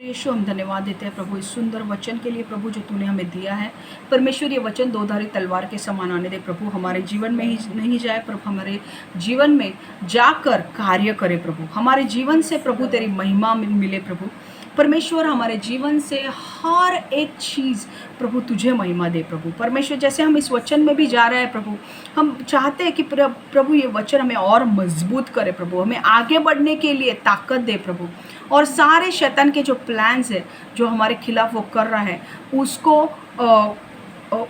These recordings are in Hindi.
यीशु, हम धन्यवाद देते हैं प्रभु इस सुंदर वचन के लिए प्रभु जो तूने हमें दिया है। परमेश्वर, ये वचन दोधारी तलवार के समान आने दे प्रभु, हमारे जीवन में ही नहीं जाए प्रभु, हमारे जीवन में जाकर कार्य करे प्रभु, हमारे जीवन से प्रभु तेरी महिमा मिले प्रभु। परमेश्वर, हमारे जीवन से हर एक चीज़ प्रभु तुझे महिमा दे प्रभु। परमेश्वर, जैसे हम इस वचन में भी जा रहे हैं प्रभु, हम चाहते हैं कि प्रभु ये वचन हमें और मजबूत करे प्रभु, हमें आगे बढ़ने के लिए ताकत दे प्रभु, और सारे शैतान के जो प्लान्स है जो हमारे खिलाफ वो कर रहा है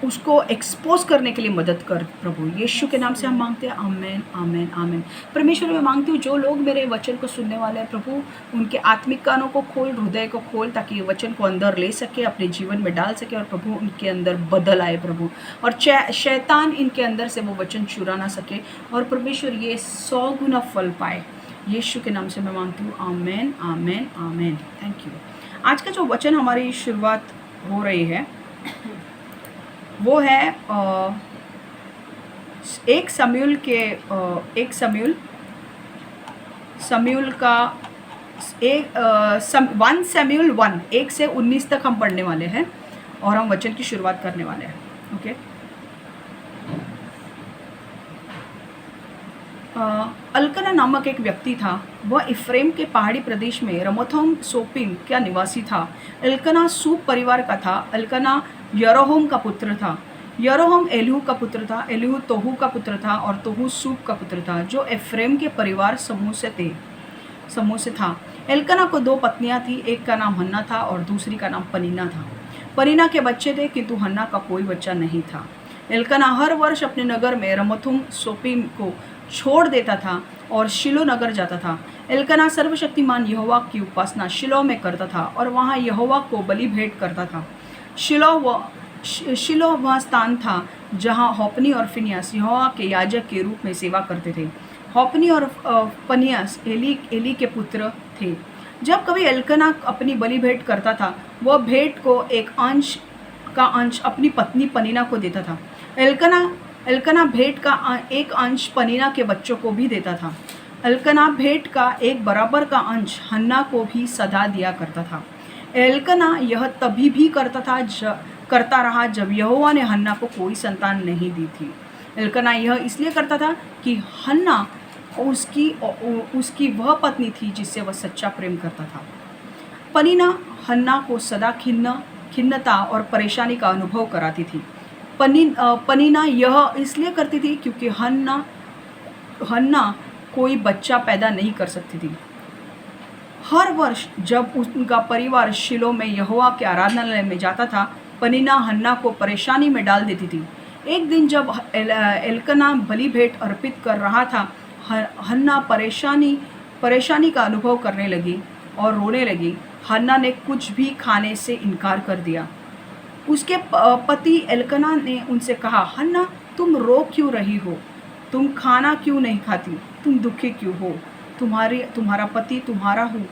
उसको एक्सपोज करने के लिए मदद कर प्रभु। यीशु के नाम से हम मांगते हैं, आमेन आमेन आमेन। परमेश्वर, मैं मांगती हूँ जो लोग मेरे वचन को सुनने वाले हैं प्रभु, उनके आत्मिक कानों को खोल, हृदय को खोल, ताकि ये वचन को अंदर ले सके, अपने जीवन में डाल सके, और प्रभु उनके अंदर बदल आए प्रभु, और शैतान इनके अंदर से वो वचन चुरा ना सके, और परमेश्वर ये 100 गुना फल पाए। यीशु के नाम से मैं मांगती हूँ, amen amen amen. Thank you. आज का जो वचन हमारी शुरुआत हो रही है वो है एक शमूएल का 1 शमूएल 1 1 से 19 तक हम पढ़ने वाले हैं, और हम वचन की शुरुआत करने वाले हैं। ओके। अल्कना नामक एक व्यक्ति था, वह इफ्रेम के पहाड़ी प्रदेश में रमोथोम सोपिम का निवासी था। अल्कना सूप परिवार का था। अल्कना यरोहम का पुत्र था। यरोहम एलीहू का पुत्र था। एलीहू तोहू का पुत्र था, और तोहू सूप का पुत्र था, जो इफ्रेम के परिवार समूह से था। एल्कना को 2 पत्नियां थी, एक का नाम हन्ना था और दूसरी का नाम पनीना था। पनीना के बच्चे थे, किंतु हन्ना का कोई बच्चा नहीं था। एल्कना हर वर्ष अपने नगर में रमोथोम सोपिम को छोड़ देता था और शिलो नगर जाता था। एल्कना सर्वशक्तिमान यहोवा की उपासना शिलो में करता था, और वहाँ यहोवा को बलि भेंट करता था। शिलो वह स्थान था जहाँ होपनी और फिनियास यहोवा के याजक के रूप में सेवा करते थे। होपनी और फिनियास एली के पुत्र थे। जब कभी एल्कना अपनी बलि भेंट करता था, वह भेंट को एक अंश अपनी पत्नी पनीना को देता था। एल्कना भेंट का एक अंश पनीना के बच्चों को भी देता था। एल्कना भेंट का एक बराबर का अंश हन्ना को भी सदा दिया करता था। एल्कना यह तभी भी करता रहा जब यहोवा ने हन्ना को कोई संतान नहीं दी थी। एल्कना यह इसलिए करता था कि हन्ना उसकी वह पत्नी थी जिससे वह सच्चा प्रेम करता था। पनीना हन्ना को सदा खिन्नता और परेशानी का अनुभव कराती थी। पनीना यह इसलिए करती थी क्योंकि हन्ना कोई बच्चा पैदा नहीं कर सकती थी। हर वर्ष जब उनका परिवार शिलो में यहोवा के आराधनालय में जाता था, पनीना हन्ना को परेशानी में डाल देती थी। एक दिन जब एल्कना बलि भेंट अर्पित कर रहा था, हन्ना परेशानी का अनुभव करने लगी और रोने लगी। हन्ना ने कुछ भी खाने से इनकार कर दिया। उसके पति एल्कना ने उनसे कहा, हन्ना, तुम रो क्यों रही हो? तुम खाना क्यों नहीं खाती? तुम दुखी क्यों हो? तुम्हारा पति तुम्हारा हूँ।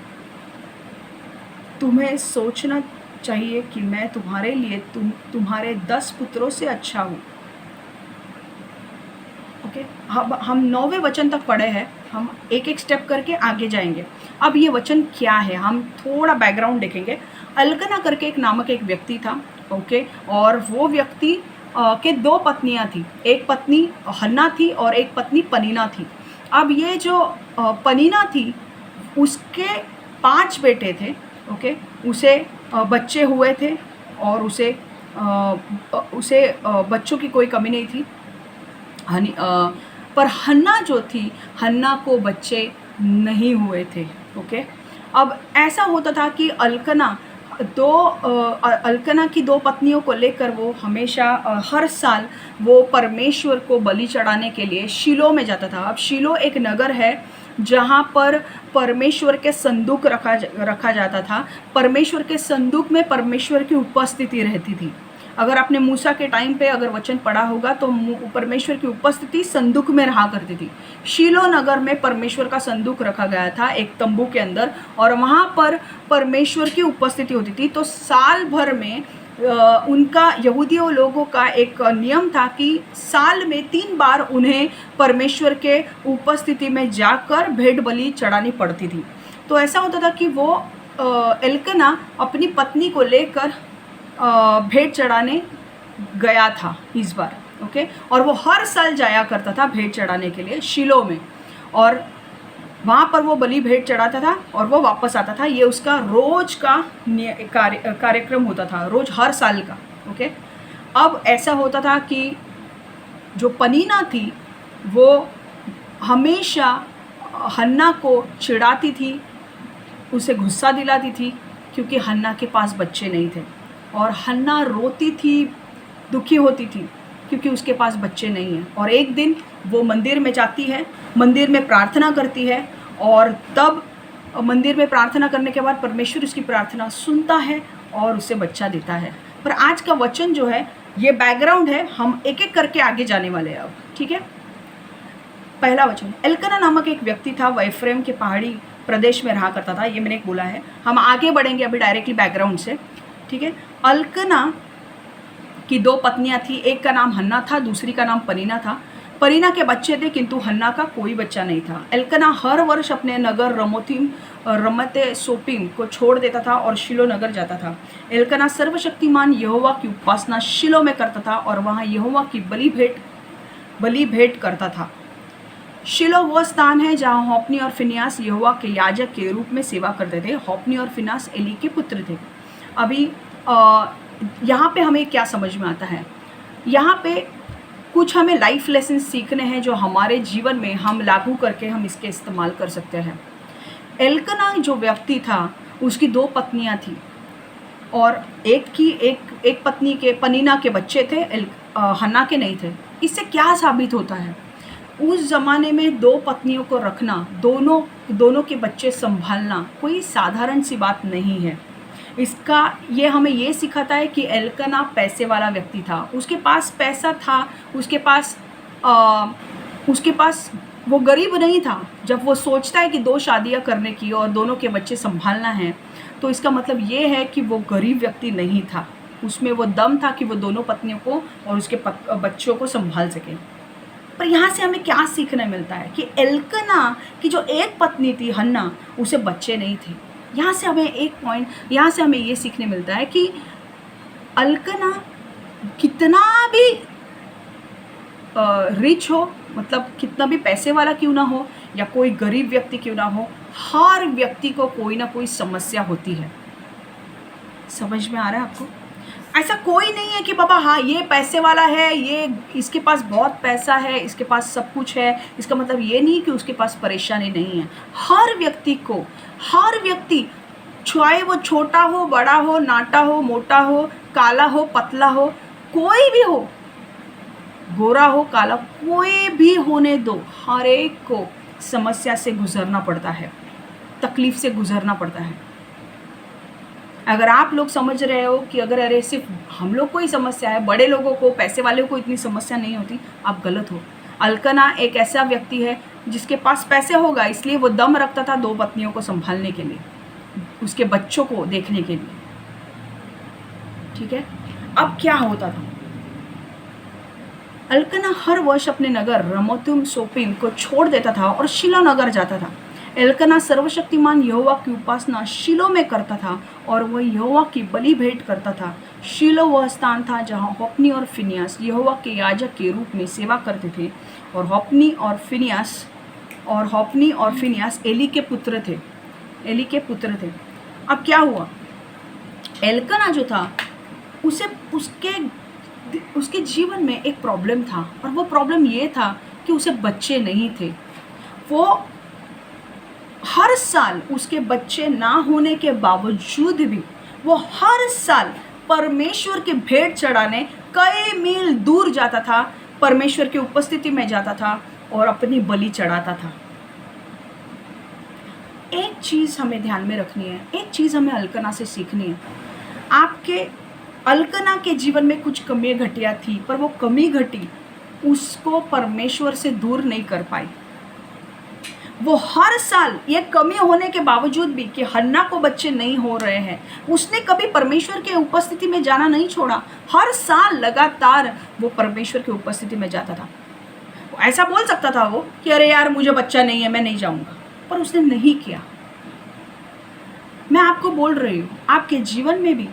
तुम्हें सोचना चाहिए कि मैं तुम्हारे लिए तुम्हारे 10 पुत्रों से अच्छा हूँ। ओके। हम 9वें वचन तक पढ़े हैं, हम एक एक स्टेप करके आगे जाएंगे। अब ये वचन क्या है, हम थोड़ा बैकग्राउंड देखेंगे। अल्कना करके नामक एक व्यक्ति था। ओके। और वो व्यक्ति के 2 पत्नियां थी। एक पत्नी हन्ना थी और एक पत्नी पनीना थी। अब ये जो पनीना थी, उसके 5 बेटे थे। ओके। उसे बच्चे हुए थे और उसे बच्चों की कोई कमी नहीं थी। पर हन्ना जो थी, हन्ना को बच्चे नहीं हुए थे। ओके। अब ऐसा होता था कि अल्कना की 2 पत्नियों को लेकर वो हमेशा हर साल वो परमेश्वर को बलि चढ़ाने के लिए शिलो में जाता था। अब शिलो एक नगर है जहाँ पर परमेश्वर के संदूक रखा जाता था। परमेश्वर के संदूक में परमेश्वर की उपस्थिति रहती थी। अगर आपने मूसा के टाइम पे अगर वचन पढ़ा होगा तो परमेश्वर की उपस्थिति संदूक में रहा करती थी। शीलो नगर में परमेश्वर का संदूक रखा गया था एक तंबू के अंदर, और वहाँ पर परमेश्वर की उपस्थिति होती थी। तो साल भर में उनका यहूदियों लोगों का एक नियम था कि साल में 3 बार उन्हें परमेश्वर के उपस्थिति में जाकर भेंट बलि चढ़ानी पड़ती थी। तो ऐसा होता था कि वो एल्कना अपनी पत्नी को लेकर भेंट चढ़ाने गया था इस बार, ओके। और वो हर साल जाया करता था भेंट चढ़ाने के लिए शीलो में, और वहाँ पर वो बलि भेंट चढ़ाता था और वो वापस आता था। ये उसका रोज का कार्यक्रम होता था, रोज हर साल का, ओके। अब ऐसा होता था कि जो पनीना थी वो हमेशा हन्ना को चिढ़ाती थी, उसे गुस्सा दिलाती थी, क्योंकि हन्ना के पास बच्चे नहीं थे। और हन्ना रोती थी, दुखी होती थी, क्योंकि उसके पास बच्चे नहीं हैं। और एक दिन वो मंदिर में जाती है, मंदिर में प्रार्थना करती है, और तब मंदिर में प्रार्थना करने के बाद परमेश्वर उसकी प्रार्थना सुनता है और उसे बच्चा देता है। पर आज का वचन जो है, ये बैकग्राउंड है, हम एक एक करके आगे जाने वाले हैं अब, ठीक है। पहला वचन, एल्कना नामक एक व्यक्ति था, वो एफ्रेम के पहाड़ी प्रदेश में रहा करता था। ये मैंने एक बोला है, हम आगे बढ़ेंगे अभी डायरेक्टली बैकग्राउंड से, ठीक है। एल्कना की 2 पत्नियां थी, एक का नाम हन्ना था, दूसरी का नाम पनीना था। पनीना के बच्चे थे, किंतु हन्ना का कोई बच्चा नहीं था। एल्कना हर वर्ष अपने नगर रमते सोपिम को छोड़ देता था और शिलो नगर जाता था। एल्कना सर्वशक्तिमान यहोवा की उपासना शिलो में करता था और वहाँ यहोवा की बलि भेंट करता था। शिलो वह स्थान है जहाँ होप्नी और फिनियास यहोवा के याजक के रूप में सेवा करते थे। होप्नी और फिनियास एली के पुत्र थे। अभी यहाँ पे हमें क्या समझ में आता है, यहाँ पे कुछ हमें लाइफ लेसन सीखने हैं जो हमारे जीवन में हम लागू करके हम इसके इस्तेमाल कर सकते हैं। एल्कना जो व्यक्ति था, उसकी 2 पत्नियां थी, और एक पत्नी के पनीना के बच्चे थे, हन्ना के नहीं थे। इससे क्या साबित होता है, उस ज़माने में 2 पत्नियों को रखना, दोनों के बच्चे संभालना कोई साधारण सी बात नहीं है। इसका ये हमें ये सिखाता है कि एल्कना पैसे वाला व्यक्ति था, उसके पास पैसा था, उसके पास वो गरीब नहीं था। जब वो सोचता है कि 2 शादियां करने की और दोनों के बच्चे संभालना है, तो इसका मतलब ये है कि वो गरीब व्यक्ति नहीं था, उसमें वो दम था कि वो दोनों पत्नियों को और उसके बच्चों को संभाल सके। पर यहाँ से हमें क्या सीखने मिलता है कि एल्कना की जो एक पत्नी थी हन्ना, उसे बच्चे नहीं थे। यहाँ से हमें ये सीखने मिलता है कि एल्कना कितना भी रिच हो, मतलब कितना भी पैसे वाला क्यों ना हो या कोई गरीब व्यक्ति क्यों ना हो, हर व्यक्ति को कोई ना कोई समस्या होती है। समझ में आ रहा है आपको? ऐसा कोई नहीं है कि बाबा हाँ ये पैसे वाला है, ये इसके पास बहुत पैसा है, इसके पास सब कुछ है, इसका मतलब ये नहीं कि उसके पास परेशानी नहीं है। हर व्यक्ति चाहे वो छोटा हो, बड़ा हो, नाटा हो, मोटा हो, काला हो, पतला हो, कोई भी हो, गोरा हो, काला, कोई भी होने दो, हर एक को समस्या से गुजरना पड़ता है, तकलीफ से गुजरना पड़ता है। अगर आप लोग समझ रहे हो कि अरे सिर्फ हम लोग को ही समस्या है, बड़े लोगों को, पैसे वाले को इतनी समस्या नहीं होती, आप गलत हो। एल्कना एक ऐसा व्यक्ति है जिसके पास पैसे होगा, इसलिए वो दम रखता था 2 पत्नियों को संभालने के लिए, उसके बच्चों को देखने के लिए, ठीक है। अब क्या होता था, एल्कना हर वर्ष अपने नगर रमोतुम सोपिम को छोड़ देता था और शिलो नगर जाता था। एल्कना सर्वशक्तिमान यहोवा की उपासना शिलो में करता था और वह यहोवा की बलि भेंट करता था। शिलो वह स्थान था जहाँ होप्नी और फिनियास यहोवा के याजक के रूप में सेवा करते थे, और होप्नी और फिनियास एली के पुत्र थे। अब क्या हुआ, एल्कना जो था उसके जीवन में एक प्रॉब्लम था, और वो प्रॉब्लम ये था कि उसे बच्चे नहीं थे। वो हर साल उसके बच्चे ना होने के बावजूद भी वो हर साल परमेश्वर के भेंट चढ़ाने कई मील दूर जाता था, परमेश्वर की उपस्थिति में जाता था और अपनी बलि चढ़ाता था। एक चीज़ हमें ध्यान में रखनी है, एक चीज़ हमें एल्कना से सीखनी है। आपके एल्कना के जीवन में कुछ कमी घटिया थी, पर वो कमी घटी उसको परमेश्वर से दूर नहीं कर पाई। वो हर साल ये कमी होने के बावजूद भी कि हन्ना को बच्चे नहीं हो रहे हैं, उसने कभी परमेश्वर के उपस्थिति में जाना नहीं छोड़ा। हर साल लगातार वो परमेश्वर की उपस्थिति में जाता था। ऐसा बोल सकता था वो कि अरे यार मुझे बच्चा नहीं है, मैं नहीं जाऊंगा, पर उसने नहीं किया। मैं आपको बोल रही हूँ, आपके जीवन में भी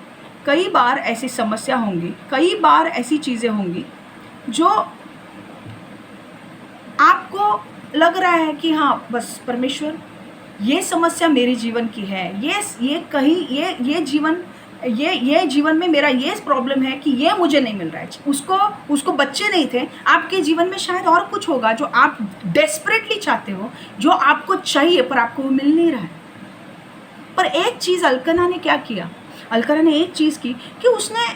कई बार ऐसी समस्या होंगी, कई बार ऐसी चीज़ें होंगी जो आपको लग रहा है कि हाँ, बस परमेश्वर, ये समस्या मेरे जीवन की है, ये कहीं ये जीवन में मेरा ये प्रॉब्लम है कि ये मुझे नहीं मिल रहा है। उसको बच्चे नहीं थे, आपके जीवन में शायद और कुछ होगा जो आप डेस्परेटली चाहते हो, जो आपको चाहिए पर आपको वो मिल नहीं रहा है। पर एक चीज़ अल्कना ने क्या किया, अल्कना ने एक चीज़ की कि उसने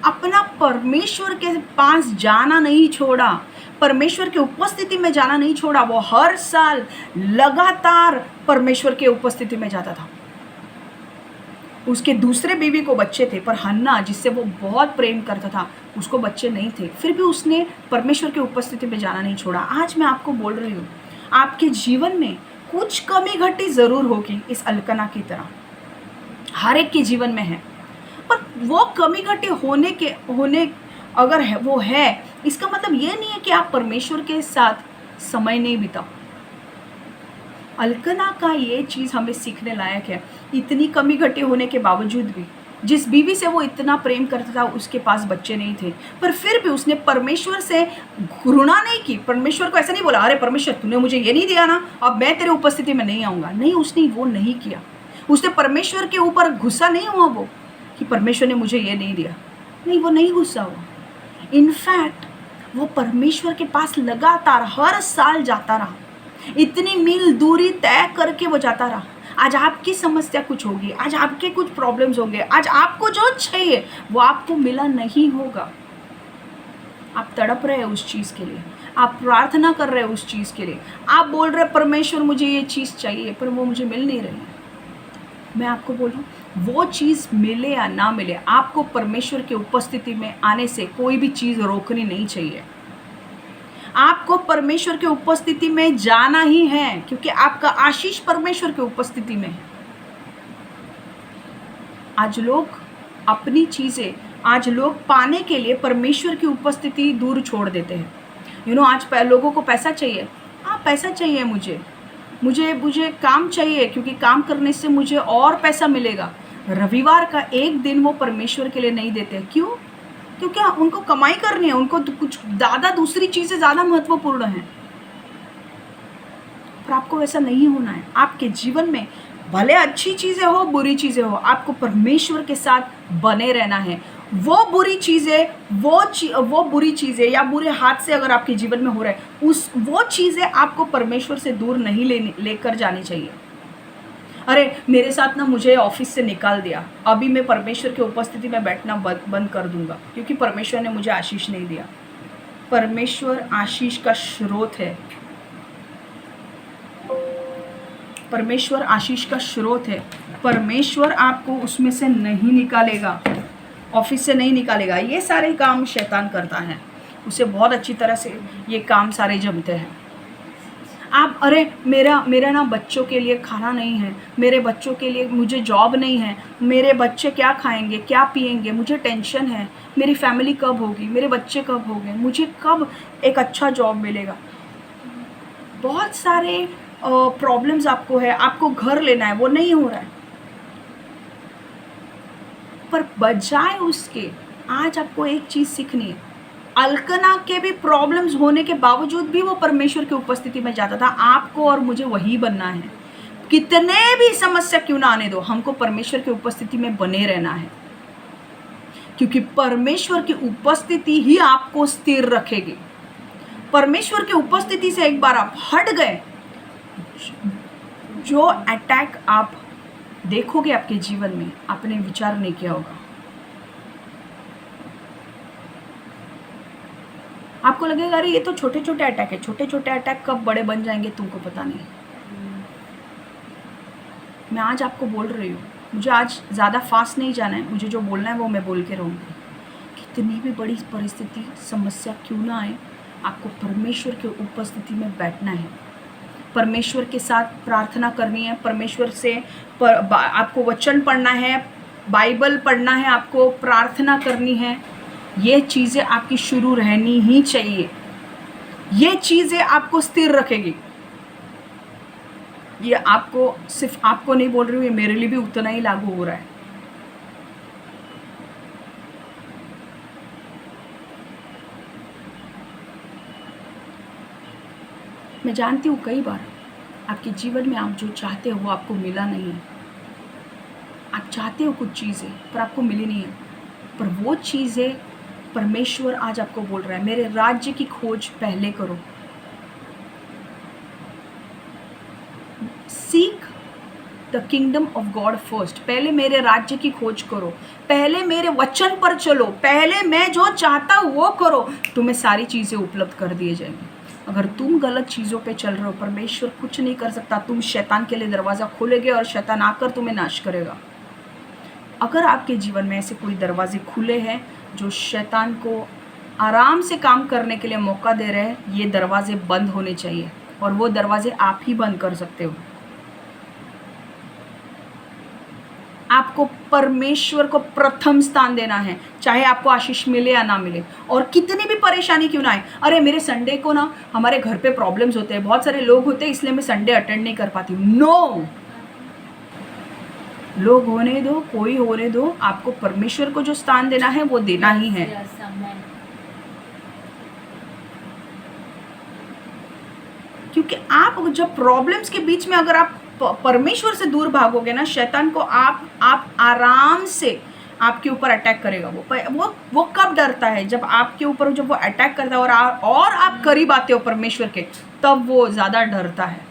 अपना परमेश्वर के पास जाना नहीं छोड़ा, परमेश्वर की उपस्थिति में जाना नहीं छोड़ा। वो हर साल लगातार परमेश्वर के उपस्थिति में जाता था। उसके दूसरे बीवी को बच्चे थे, पर हन्ना जिससे वो बहुत प्रेम करता था, उसको बच्चे नहीं थे, फिर भी उसने परमेश्वर की उपस्थिति में जाना नहीं छोड़ा। आज मैं आपको बोल रही हूँ, आपके जीवन में कुछ कमी घटी ज़रूर होगी, इस अल्कना की तरह हर एक के जीवन में है। पर वो कमी घटी होने अगर है, वो है, इसका मतलब ये नहीं है कि आप परमेश्वर के साथ समय नहीं बिताओ। अल्कना का ये चीज़ हमें सीखने लायक है। इतनी कमी घटी होने के बावजूद भी, जिस बीवी से वो इतना प्रेम करता था, उसके पास बच्चे नहीं थे, पर फिर भी उसने परमेश्वर से घृणा नहीं की। परमेश्वर को ऐसा नहीं बोला, अरे परमेश्वर तूने मुझे ये नहीं दिया ना, अब मैं तेरे उपस्थिति में नहीं आऊँगा। नहीं, उसने वो नहीं किया। उसने परमेश्वर के ऊपर गुस्सा नहीं हुआ वो कि परमेश्वर ने मुझे ये नहीं दिया। नहीं, वो नहीं गुस्सा हुआ। इनफैक्ट वो परमेश्वर के पास लगातार हर साल जाता रहा, इतनी मील दूरी तय करके वो जाता रहा। आज आपकी समस्या कुछ होगी, आज आपके कुछ प्रॉब्लम्स होंगे, आज आपको जो चाहिए वो आपको मिला नहीं होगा। आप तड़प रहे हैं उस चीज़ के लिए, आप प्रार्थना कर रहे हैं उस चीज़ के लिए, आप बोल रहे परमेश्वर मुझे ये चीज़ चाहिए, पर वो मुझे मिल नहीं रही है। मैं आपको बोल रहा हूँ, वो चीज़ मिले या ना मिले, आपको परमेश्वर की उपस्थिति में आने से कोई भी चीज़ रोकनी नहीं चाहिए। आपको परमेश्वर की उपस्थिति में जाना ही है, क्योंकि आपका आशीष परमेश्वर की उपस्थिति में है। आज लोग अपनी चीज़ें, आज लोग पाने के लिए परमेश्वर की उपस्थिति दूर छोड़ देते हैं। आज लोगों को पैसा चाहिए, हाँ पैसा चाहिए, मुझे काम चाहिए, क्योंकि काम करने से मुझे और पैसा मिलेगा। रविवार का एक दिन वो परमेश्वर के लिए नहीं देते। क्यों? क्योंकि उनको कमाई करनी है, उनको तो कुछ ज़्यादा दूसरी चीज़ें ज़्यादा महत्वपूर्ण हैं। पर आपको वैसा नहीं होना है। आपके जीवन में भले अच्छी चीज़ें हो, बुरी चीज़ें हो, आपको परमेश्वर के साथ बने रहना है। वो बुरी चीज़ें या बुरे हाथ से अगर आपके जीवन में हो रहा है, वो चीज़ें आपको परमेश्वर से दूर नहीं लेकर जानी चाहिए। अरे मेरे साथ ना मुझे ऑफिस से निकाल दिया, अभी मैं परमेश्वर की उपस्थिति में बैठना बंद कर दूंगा, क्योंकि परमेश्वर ने मुझे आशीष नहीं दिया। परमेश्वर आशीष का स्रोत है। परमेश्वर आशीष का स्रोत है। परमेश्वर आपको उसमें से नहीं निकालेगा, ऑफिस से नहीं निकालेगा। ये सारे काम शैतान करता है, उसे बहुत अच्छी तरह से ये काम सारे जमते हैं। आप अरे मेरा ना बच्चों के लिए खाना नहीं है, मेरे बच्चों के लिए मुझे जॉब नहीं है, मेरे बच्चे क्या खाएंगे क्या पिएंगे, मुझे टेंशन है, मेरी फैमिली कब होगी, मेरे बच्चे कब होंगे, मुझे कब एक अच्छा जॉब मिलेगा। बहुत सारे प्रॉब्लम्स आपको है, आपको घर लेना है, वो नहीं हो रहा है। पर बजाय उसके आज आपको एक चीज़ सीखनी है। अल्कना के भी प्रॉब्लम्स होने के बावजूद भी वो परमेश्वर की उपस्थिति में जाता था। आपको और मुझे वही बनना है। कितने भी समस्या क्यों ना आने दो, हमको परमेश्वर की उपस्थिति में बने रहना है, क्योंकि परमेश्वर की उपस्थिति ही आपको स्थिर रखेगी। परमेश्वर की उपस्थिति से एक बार आप हट गए, जो अटैक आप देखोगे आपके जीवन में, आपने विचार नहीं किया होगा। आपको लगेगा अरे ये तो छोटे छोटे अटैक है, छोटे छोटे अटैक कब बड़े बन जाएंगे तुमको पता नहीं। मैं आज आपको बोल रही हूँ, मुझे आज ज़्यादा फास्ट नहीं जाना है, मुझे जो बोलना है वो मैं बोल के रहूँगी। कितनी भी बड़ी परिस्थिति समस्या क्यों ना आए, आपको परमेश्वर की उपस्थिति में बैठना है, परमेश्वर के साथ प्रार्थना करनी है, परमेश्वर से आपको वचन पढ़ना है, बाइबल पढ़ना है, आपको प्रार्थना करनी है। ये चीज़ें आपकी शुरू रहनी ही चाहिए। ये चीज़ें आपको स्थिर रखेगी। ये आपको, सिर्फ आपको नहीं बोल रही हूँ, ये मेरे लिए भी उतना ही लागू हो रहा है। मैं जानती हूँ कई बार आपके जीवन में आप जो चाहते हो वो आपको मिला नहीं है। आप चाहते हो कुछ चीज़ें पर आपको मिली नहीं है, पर वो चीज़ें परमेश्वर आज आपको बोल रहा है, मेरे राज्य की खोज पहले करो। Seek the kingdom of God first, पहले मेरे राज्य की खोज करो, पहले मेरे वचन पर चलो, पहले मैं जो चाहता हूँ वो करो, तुम्हें सारी चीज़ें उपलब्ध कर दिए जाएंगी। अगर तुम गलत चीज़ों पे चल रहे हो, परमेश्वर कुछ नहीं कर सकता। तुम शैतान के लिए दरवाज़ा खोलोगे और शैतान आकर तुम्हें नाश करेगा। अगर आपके जीवन में ऐसे कोई दरवाजे खुले हैं जो शैतान को आराम से काम करने के लिए मौका दे रहे हैं, ये दरवाजे बंद होने चाहिए, और वो दरवाजे आप ही बंद कर सकते हो। आपको परमेश्वर को प्रथम स्थान देना है, चाहे आपको आशीष मिले या ना मिले, और कितनी भी परेशानी क्यों ना आए। अरे मेरे संडे को ना हमारे घर पे प्रॉब्लम्स होते हैं, बहुत सारे लोग होते हैं, इसलिए मैं संडे अटेंड नहीं कर पाती हूँ। नो, लोग होने दो, कोई होने दो, आपको परमेश्वर को जो स्थान देना है वो देना ही है। क्योंकि आप जब प्रॉब्लम्स के बीच में अगर आप परमेश्वर से दूर भागोगे ना, शैतान को आप आराम से आपके ऊपर अटैक करेगा। वो कब डरता है, जब आपके ऊपर जब वो अटैक करता है और आप करीब आते हो परमेश्वर के, तब वो ज़्यादा डरता है।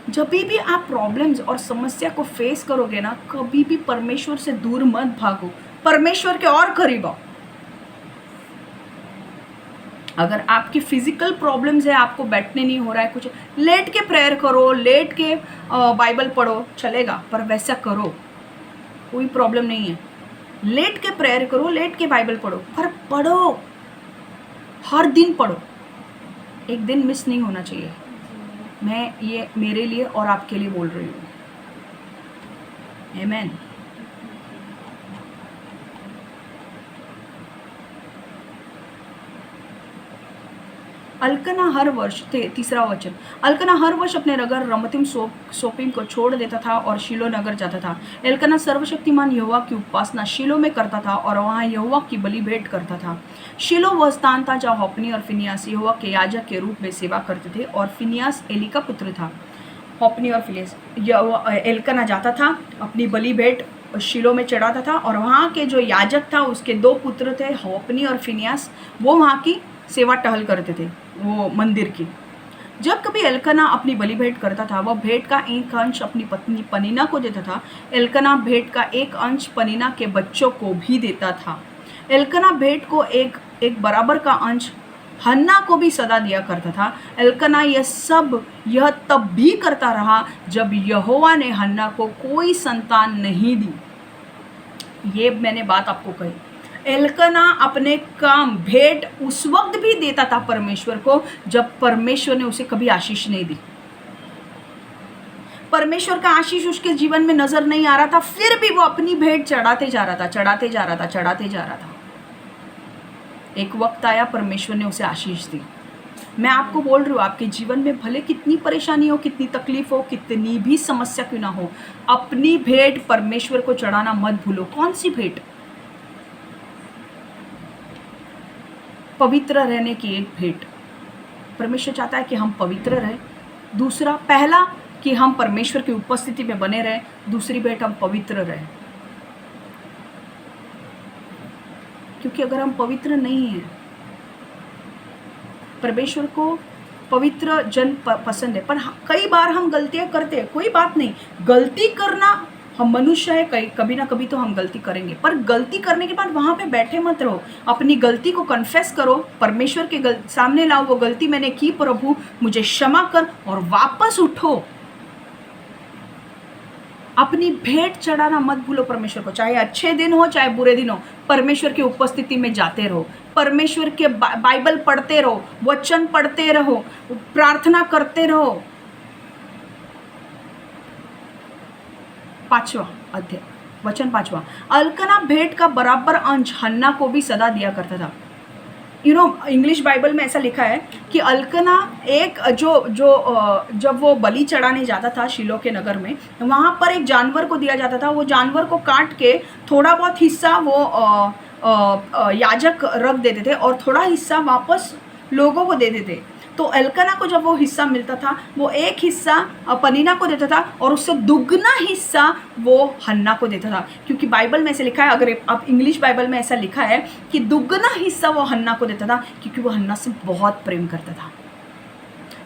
जब भी आप प्रॉब्लम्स और समस्या को फेस करोगे ना, कभी भी परमेश्वर से दूर मत भागो, परमेश्वर के और करीब आओ। अगर आपकी फिजिकल प्रॉब्लम्स है, आपको बैठने नहीं हो रहा है, कुछ लेट के प्रेयर करो, लेट के बाइबल पढ़ो, चलेगा, पर वैसा करो, कोई प्रॉब्लम नहीं है। लेट के प्रेयर करो, लेट के बाइबल पढ़ो, पर पढ़ो, हर दिन पढ़ो, एक दिन मिस नहीं होना चाहिए। मैं ये मेरे लिए और आपके लिए बोल रही हूँ। आमीन। अल्कना हर वर्ष, तीसरा वचन, अल्कना हर वर्ष अपने नगर रमतीम सोपीम को छोड़ देता था और शीलो नगर जाता था। एल्कना सर्वशक्तिमान यहोवा की उपासना शीलो में करता था और वहाँ यहोवा की बलि भेंट करता था। शीलो वह स्थान था जहाँ होपनी और फिनियास यहोवा के याजक के रूप में सेवा करते थे, और फिनियास एली का पुत्र था। होपनी और फिनियास, एल्कना जाता था, अपनी बलि भेंट शीलो में चढ़ाता था, और वहाँ के जो याजक था उसके 2 पुत्र थे, होपनी और फिनियास, वो वहाँ की सेवा टहल करते थे, वो मंदिर की। जब कभी एल्कना अपनी बलि भेंट करता था, वह भेंट का एक अंश अपनी पत्नी पनीना को देता था। एल्कना भेंट का एक अंश पनीना के बच्चों को भी देता था। एल्कना भेंट को एक बराबर का अंश हन्ना को भी सदा दिया करता था। एल्कना यह तब भी करता रहा जब यहोवा ने हन्ना को कोई संतान नहीं दी। ये मैंने बात आपको कही। एल्कना अपने काम भेंट उस वक्त भी देता था परमेश्वर को जब परमेश्वर ने उसे कभी आशीष नहीं दी। परमेश्वर का आशीष उसके जीवन में नजर नहीं आ रहा था, फिर भी वो अपनी भेंट चढ़ाते जा रहा था। एक वक्त आया, परमेश्वर ने उसे आशीष दी। मैं आपको बोल रही हूँ, आपके जीवन में भले कितनी परेशानी हो, कितनी तकलीफ हो, कितनी भी समस्या क्यों ना हो, अपनी भेंट परमेश्वर को चढ़ाना मत भूलो। कौन सी भेंट? पवित्र रहने की एक भेंट। परमेश्वर चाहता है कि हम पवित्र रहें। दूसरा, पहला कि हम परमेश्वर की उपस्थिति में बने रहें। दूसरी भेंट, हम पवित्र रहें। क्योंकि अगर हम पवित्र नहीं हैं, परमेश्वर को पवित्र जन पसंद है, पर कई बार हम गलतियां करते हैं। कोई बात नहीं, गलती करना, हम मनुष्य है, कभी ना कभी तो हम गलती करेंगे, पर गलती करने के बाद वहाँ पे बैठे मत रहो। अपनी गलती को कन्फेस करो, परमेश्वर के सामने लाओ, वो गलती मैंने की, प्रभु मुझे क्षमा कर, और वापस उठो। अपनी भेंट चढ़ाना मत भूलो परमेश्वर को, चाहे अच्छे दिन हो चाहे बुरे दिन हो। परमेश्वर की उपस्थिति में जाते रहो, परमेश्वर के बाइबल पढ़ते रहो, वचन पढ़ते रहो, प्रार्थना करते रहो। 5वां अध्याय, वचन 5वां, अल्कना भेंट का बराबर अंश हन्ना को भी सदा दिया करता था। इंग्लिश बाइबल में ऐसा लिखा है कि अल्कना एक जब वो बलि चढ़ाने जाता था शीलो के नगर में, वहाँ पर एक जानवर को दिया जाता था। वो जानवर को काट के थोड़ा बहुत हिस्सा वो याजक रख देते थे और थोड़ा हिस्सा वापस लोगों को दे देते। तो एल्कना को जब वो हिस्सा मिलता था, वो एक हिस्सा पनीना को देता था और उससे दुगना हिस्सा वो हन्ना को देता था, क्योंकि बाइबल में ऐसे लिखा है, अगर आप इंग्लिश बाइबल में ऐसा लिखा है कि दुगना हिस्सा वो हन्ना को देता था, क्योंकि वो हन्ना से बहुत प्रेम करता था।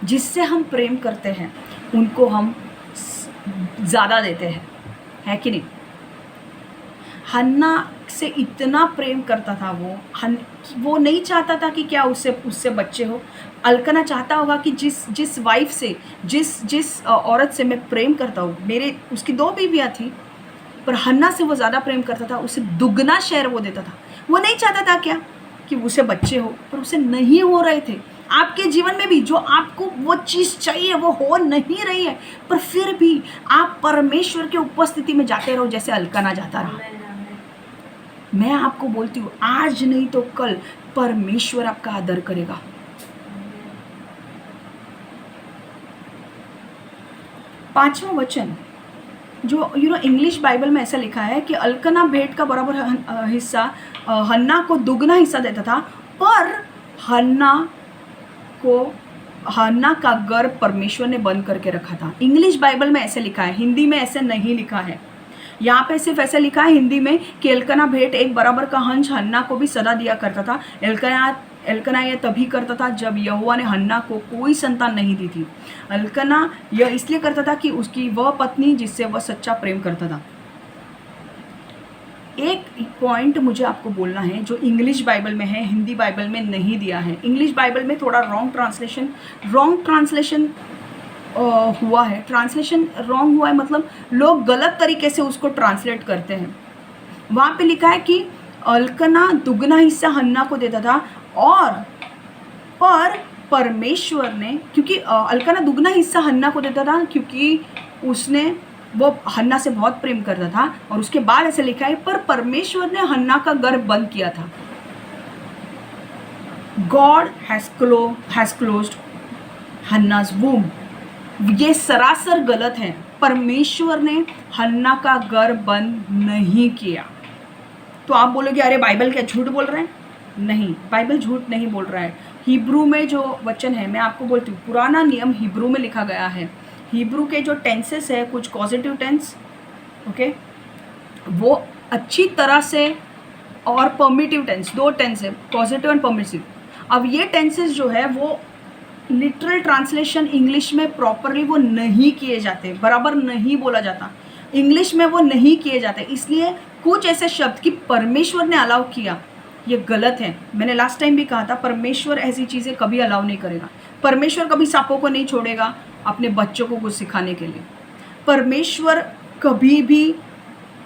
जिससे हम प्रेम करते हैं उनको हम ज़्यादा देते हैं, है कि नहीं? हन्ना से इतना प्रेम करता था वो नहीं चाहता था कि क्या उससे बच्चे हो। अल्कना चाहता होगा कि जिस वाइफ से जिस औरत से मैं प्रेम करता हूँ, उसकी 2 बीवियाँ थी, पर हन्ना से वो ज़्यादा प्रेम करता था, उसे दुगना शेयर वो देता था। वो नहीं चाहता था क्या कि उसे बच्चे हो, पर उसे नहीं हो रहे थे। आपके जीवन में भी जो आपको वो चीज़ चाहिए वो हो नहीं रही है, पर फिर भी आप परमेश्वर की उपस्थिति में जाते रहो जैसे अल्कना जाता रहा। मैं आपको बोलती हूँ, आज नहीं तो कल परमेश्वर आपका आदर करेगा। पांचवा वचन जो इंग्लिश बाइबल में ऐसा लिखा है कि अल्कना भेंट का बराबर हिस्सा हन्ना को दुगना हिस्सा देता था, पर हन्ना का गर्भ परमेश्वर ने बंद करके रखा था। इंग्लिश बाइबल में ऐसे लिखा है, हिंदी में ऐसे नहीं लिखा है। यहाँ पे सिर्फ ऐसे लिखा है हिंदी में कि एल्कना भेंट एक बराबर का अंश हन्ना को भी सदा दिया करता था। एल्कना यह तभी करता था जब यहोवा ने हन्ना को कोई संतान नहीं दी थी। एल्कना यह इसलिए करता था कि उसकी वह पत्नी जिससे वह सच्चा प्रेम करता था। एक पॉइंट मुझे आपको बोलना है जो इंग्लिश बाइबल में है, हिंदी बाइबल में नहीं दिया है। इंग्लिश बाइबल में थोड़ा रॉन्ग ट्रांसलेशन हुआ है। ट्रांसलेशन रॉन्ग हुआ है मतलब लोग गलत तरीके से उसको ट्रांसलेट करते हैं। वहाँ पे लिखा है कि अल्कना दुगना हिस्सा हन्ना को देता था पर परमेश्वर ने, क्योंकि अल्कना दुगना हिस्सा हन्ना को देता था क्योंकि वो हन्ना से बहुत प्रेम करता था। और उसके बाद ऐसे लिखा है पर परमेश्वर ने हन्ना का गर्भ बंद किया था। God has closed Hannah's womb। ये सरासर गलत है। परमेश्वर ने हन्ना का गर्भ बंद नहीं किया। तो आप बोलोगे अरे बाइबल क्या झूठ बोल रहे हैं? नहीं, बाइबल झूठ नहीं बोल रहा है। हिब्रू में जो वचन है, मैं आपको बोलती हूँ, पुराना नियम हिब्रू में लिखा गया है। हिब्रू के जो टेंसेस है, कुछ कॉजेटिव टेंस, ओके, वो अच्छी तरह से, और परमिटिव टेंस, 2 टेंस है, पॉजिटिव एंड परमिटिव। अब ये टेंसेस जो है वो लिटरल ट्रांसलेशन इंग्लिश में प्रॉपरली वो नहीं किए जाते, बराबर नहीं बोला जाता, इंग्लिश में वो नहीं किए जाते। इसलिए कुछ ऐसे शब्द कि परमेश्वर ने अलाउ किया, ये गलत है। मैंने लास्ट टाइम भी कहा था, परमेश्वर ऐसी चीज़ें कभी अलाउ नहीं करेगा। परमेश्वर कभी सांपों को नहीं छोड़ेगा अपने बच्चों को कुछ सिखाने के लिए। परमेश्वर कभी भी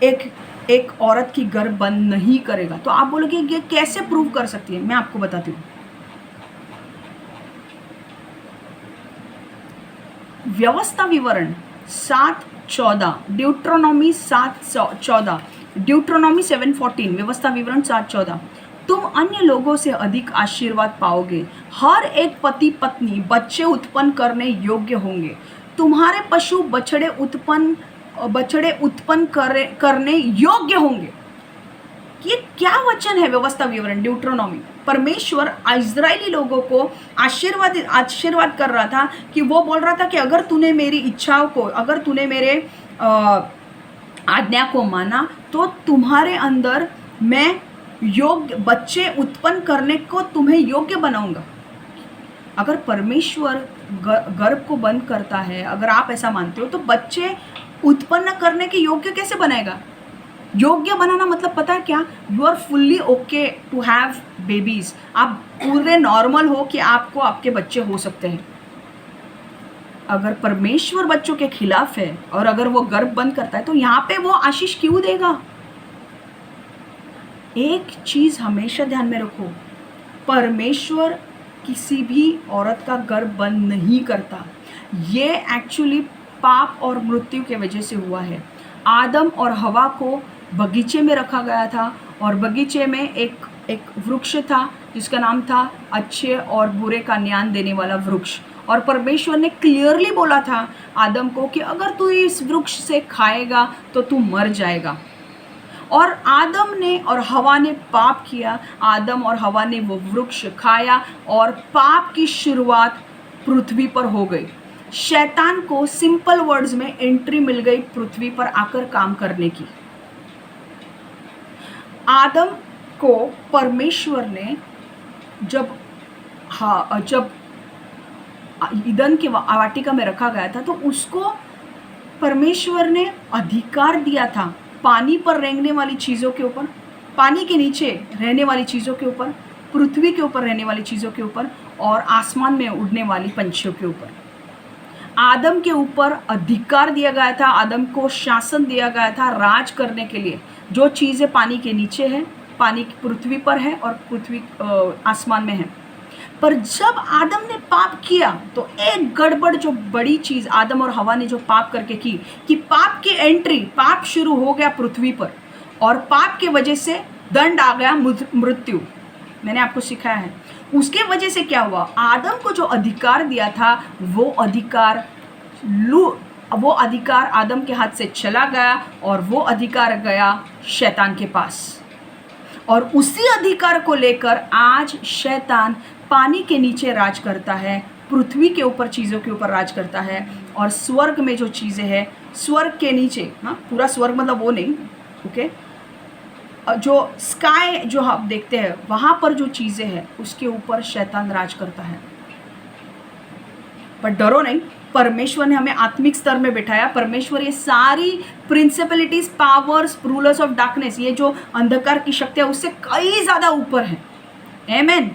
एक औरत की गर्भ बंद नहीं करेगा। तो आप बोलोगे ये कैसे प्रूव कर सकती है? मैं आपको बताती हूँ। व्यवस्था विवरण 7:14, ड्यूट्रोनॉमी 7:14, ड्यूट्रोनॉमी 7:14, व्यवस्था विवरण 7:14। तुम अन्य लोगों से अधिक आशीर्वाद पाओगे। हर एक पति पत्नी बच्चे उत्पन्न करने योग्य होंगे। तुम्हारे पशु बछड़े उत्पन्न करने योग्य होंगे। ये क्या वचन है? व्यवस्था विवरण, ड्यूट्रोनॉमी। परमेश्वर इजरायली लोगों को आशीर्वाद कर रहा था कि वो बोल रहा था कि अगर तूने मेरी इच्छाओं को, अगर तूने मेरे आज्ञा को माना तो तुम्हारे अंदर मैं योग्य बच्चे उत्पन्न करने को तुम्हें योग्य बनाऊंगा। अगर परमेश्वर गर्भ को बंद करता है, अगर आप ऐसा मानते हो, तो बच्चे उत्पन्न करने के योग्य कैसे बनाएगा? योग्य बनाना मतलब पता है क्या? You are fully okay to have babies. आप पूरे नॉर्मल हो कि आपको आपके बच्चे हो सकते हैं। अगर परमेश्वर बच्चों के खिलाफ है और अगर वो गर्भ बंद करता है तो यहाँ पे वो आशीष क्यों देगा? एक चीज हमेशा ध्यान में रखो, परमेश्वर किसी भी औरत का गर्भ बंद नहीं करता। ये एक्चुअली पाप और मृत्यु के वजह से हुआ है। आदम और हवा को बगीचे में रखा गया था और बगीचे में एक वृक्ष था जिसका नाम था अच्छे और बुरे का ज्ञान देने वाला वृक्ष। और परमेश्वर ने क्लियरली बोला था आदम को कि अगर तू इस वृक्ष से खाएगा तो तू मर जाएगा। और आदम ने और हवा ने पाप किया, आदम और हवा ने वो वृक्ष खाया और पाप की शुरुआत पृथ्वी पर हो गई। शैतान को सिंपल वर्ड्स में एंट्री मिल गई पृथ्वी पर आकर काम करने की। आदम को परमेश्वर ने जब ईदन की वाटिका में रखा गया था तो उसको परमेश्वर ने अधिकार दिया था पानी पर रेंगने वाली चीज़ों के ऊपर, पानी के नीचे रहने वाली चीज़ों के ऊपर, पृथ्वी के ऊपर रहने वाली चीज़ों के ऊपर और आसमान में उड़ने वाली पंछियों के ऊपर। आदम के ऊपर अधिकार दिया गया था, आदम को शासन दिया गया था राज करने के लिए। जो चीज़ें पानी के नीचे है, पानी की पृथ्वी पर है और पृथ्वी आसमान में है। पर जब आदम ने पाप किया तो एक गड़बड़ जो बड़ी चीज़ आदम और हवा ने जो पाप करके की कि पाप की एंट्री, पाप शुरू हो गया पृथ्वी पर और पाप के वजह से दंड आ गया, मृत्यु। मैंने आपको सिखाया है। उसके वजह से क्या हुआ, आदम को जो अधिकार दिया था वो अधिकार आदम के हाथ से चला गया और वो अधिकार गया शैतान के पास। और उसी अधिकार को लेकर आज शैतान पानी के नीचे राज करता है, पृथ्वी के ऊपर चीज़ों के ऊपर राज करता है और स्वर्ग में जो चीज़ें हैं, स्वर्ग के नीचे, हाँ पूरा स्वर्ग मतलब वो नहीं, ओके, जो स्काई जो आप देखते हैं वहाँ पर जो चीज़ें हैं उसके ऊपर शैतान राज करता है। पर डरो नहीं, परमेश्वर ने हमें आत्मिक स्तर में बिठाया। परमेश्वर ये सारी प्रिंसिपलिटीज, पावर्स, रूलर्स ऑफ डार्कनेस, ये जो अंधकार की शक्ति है उससे कई ज़्यादा ऊपर है। आमेन।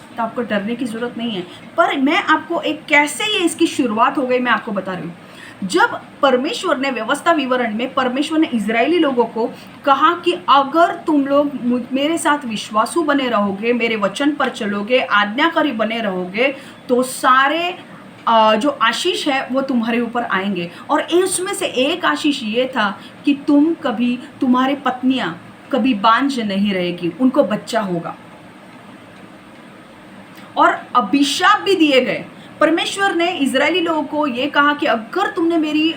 तो आपको डरने की ज़रूरत नहीं है। पर मैं आपको एक कैसे ये इसकी शुरुआत हो गई मैं आपको बता रही हूँ। जब परमेश्वर ने व्यवस्था विवरण में परमेश्वर ने इजरायली लोगों को कहा कि अगर तुम लोग मेरे साथ विश्वासु बने रहोगे, मेरे वचन पर चलोगे, आज्ञाकारी बने रहोगे, तो सारे जो आशीष है वो तुम्हारे ऊपर आएंगे। और इसमें से एक आशीष ये था कि तुम्हारे पत्नियां कभी बांझ नहीं रहेगी, उनको बच्चा होगा। और अभिशाप भी दिए गए। परमेश्वर ने इजरायली लोगों को ये कहा कि अगर तुमने मेरी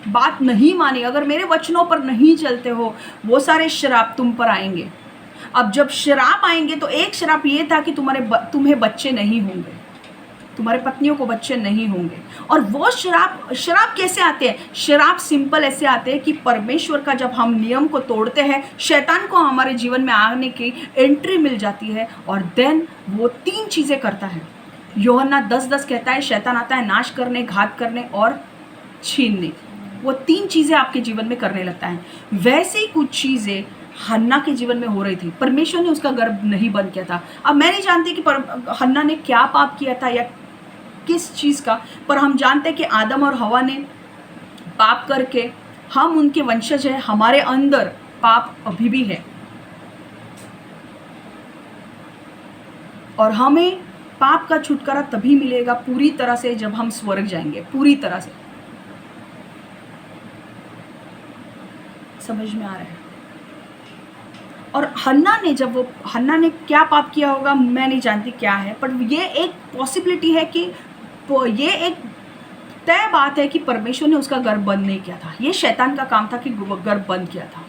बात नहीं मानी, अगर मेरे वचनों पर नहीं चलते हो, वो सारे श्राप तुम पर आएंगे। अब जब श्राप आएंगे तो एक श्राप ये था कि तुम्हें बच्चे नहीं होंगे, तुम्हारे पत्नियों को बच्चे नहीं होंगे। और वो श्राप कैसे आते हैं? श्राप सिंपल ऐसे आते हैं कि परमेश्वर का जब हम नियम को तोड़ते हैं, शैतान को हमारे जीवन में आने की एंट्री मिल जाती है और देन वो 3 चीज़ें करता है। यूहन्ना 10:10 कहता है शैतान आता है नाश करने, घात करने और छीनने। वो 3 चीज़ें आपके जीवन में करने लगता है। वैसे ही कुछ चीज़ें हन्ना के जीवन में हो रही थी। परमेश्वर ने उसका गर्भ नहीं बंद किया था। अब मैं नहीं जानती कि हन्ना ने क्या पाप किया था या किस चीज़ का, पर हम जानते हैं कि आदम और हवा ने पाप करके हम उनके वंशज हैं, हमारे अंदर पाप अभी भी है और हमें पाप का छुटकारा तभी मिलेगा पूरी तरह से जब हम स्वर्ग जाएंगे, पूरी तरह से। समझ में आ रहा है? और हन्ना ने क्या पाप किया होगा मैं नहीं जानती क्या है, पर ये एक पॉसिबिलिटी है कि ये एक तय बात है कि परमेश्वर ने उसका गर्भ बंद नहीं किया था। ये शैतान का काम था कि गर्भ बंद किया था।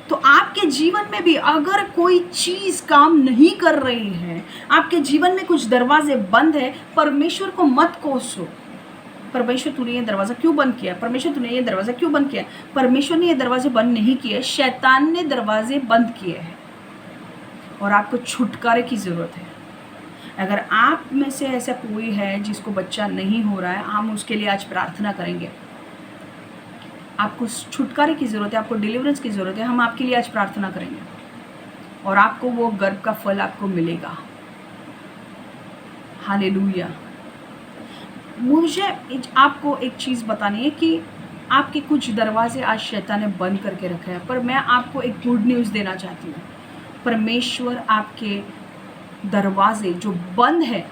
तो आपके जीवन में भी अगर कोई चीज़ काम नहीं कर रही है, आपके जीवन में कुछ दरवाजे बंद है, परमेश्वर को मत कोसो। परमेश्वर तूने ये दरवाज़ा क्यों बंद किया? परमेश्वर तूने ये दरवाज़ा क्यों बंद किया? परमेश्वर ने ये दरवाजे बंद नहीं किए, शैतान ने दरवाजे बंद किए हैं और आपको छुटकारे की ज़रूरत है। अगर आप में से ऐसा कोई है जिसको बच्चा नहीं हो रहा है, हम उसके लिए आज प्रार्थना करेंगे। आपको छुटकारे की ज़रूरत है, आपको डिलीवरेंस की ज़रूरत है, हम आपके लिए आज प्रार्थना करेंगे और आपको वो गर्भ का फल आपको मिलेगा। हालेलुया। मुझे आपको एक चीज़ बतानी है कि आपके कुछ दरवाजे आज शैतान ने बंद करके रखे हैं, पर मैं आपको एक गुड न्यूज़ देना चाहती हूँ। परमेश्वर आपके दरवाजे जो बंद है,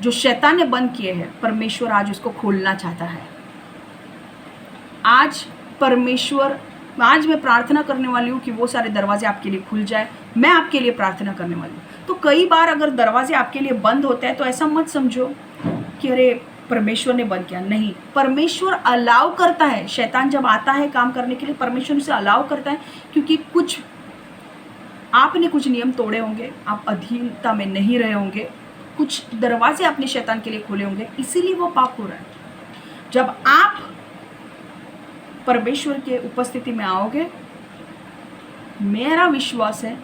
जो शैतान ने बंद किए हैं, परमेश्वर आज उसको खोलना चाहता है। आज मैं प्रार्थना करने वाली हूँ कि वो सारे दरवाजे आपके लिए खुल जाए। मैं आपके लिए प्रार्थना करने वाली हूँ। तो कई बार अगर दरवाजे आपके लिए बंद होते हैं तो ऐसा मत समझो कि अरे परमेश्वर ने बंद किया। नहीं, परमेश्वर अलाउ करता है। शैतान जब आता है काम करने के लिए, परमेश्वर उसे अलाउ करता है, क्योंकि आपने कुछ नियम तोड़े होंगे, आप अधीनता में नहीं रहे होंगे, कुछ दरवाजे आपने शैतान के लिए खोले होंगे, इसीलिए वो पाप हो रहा है। जब आप परमेश्वर के उपस्थिति में आओगे, मेरा विश्वास है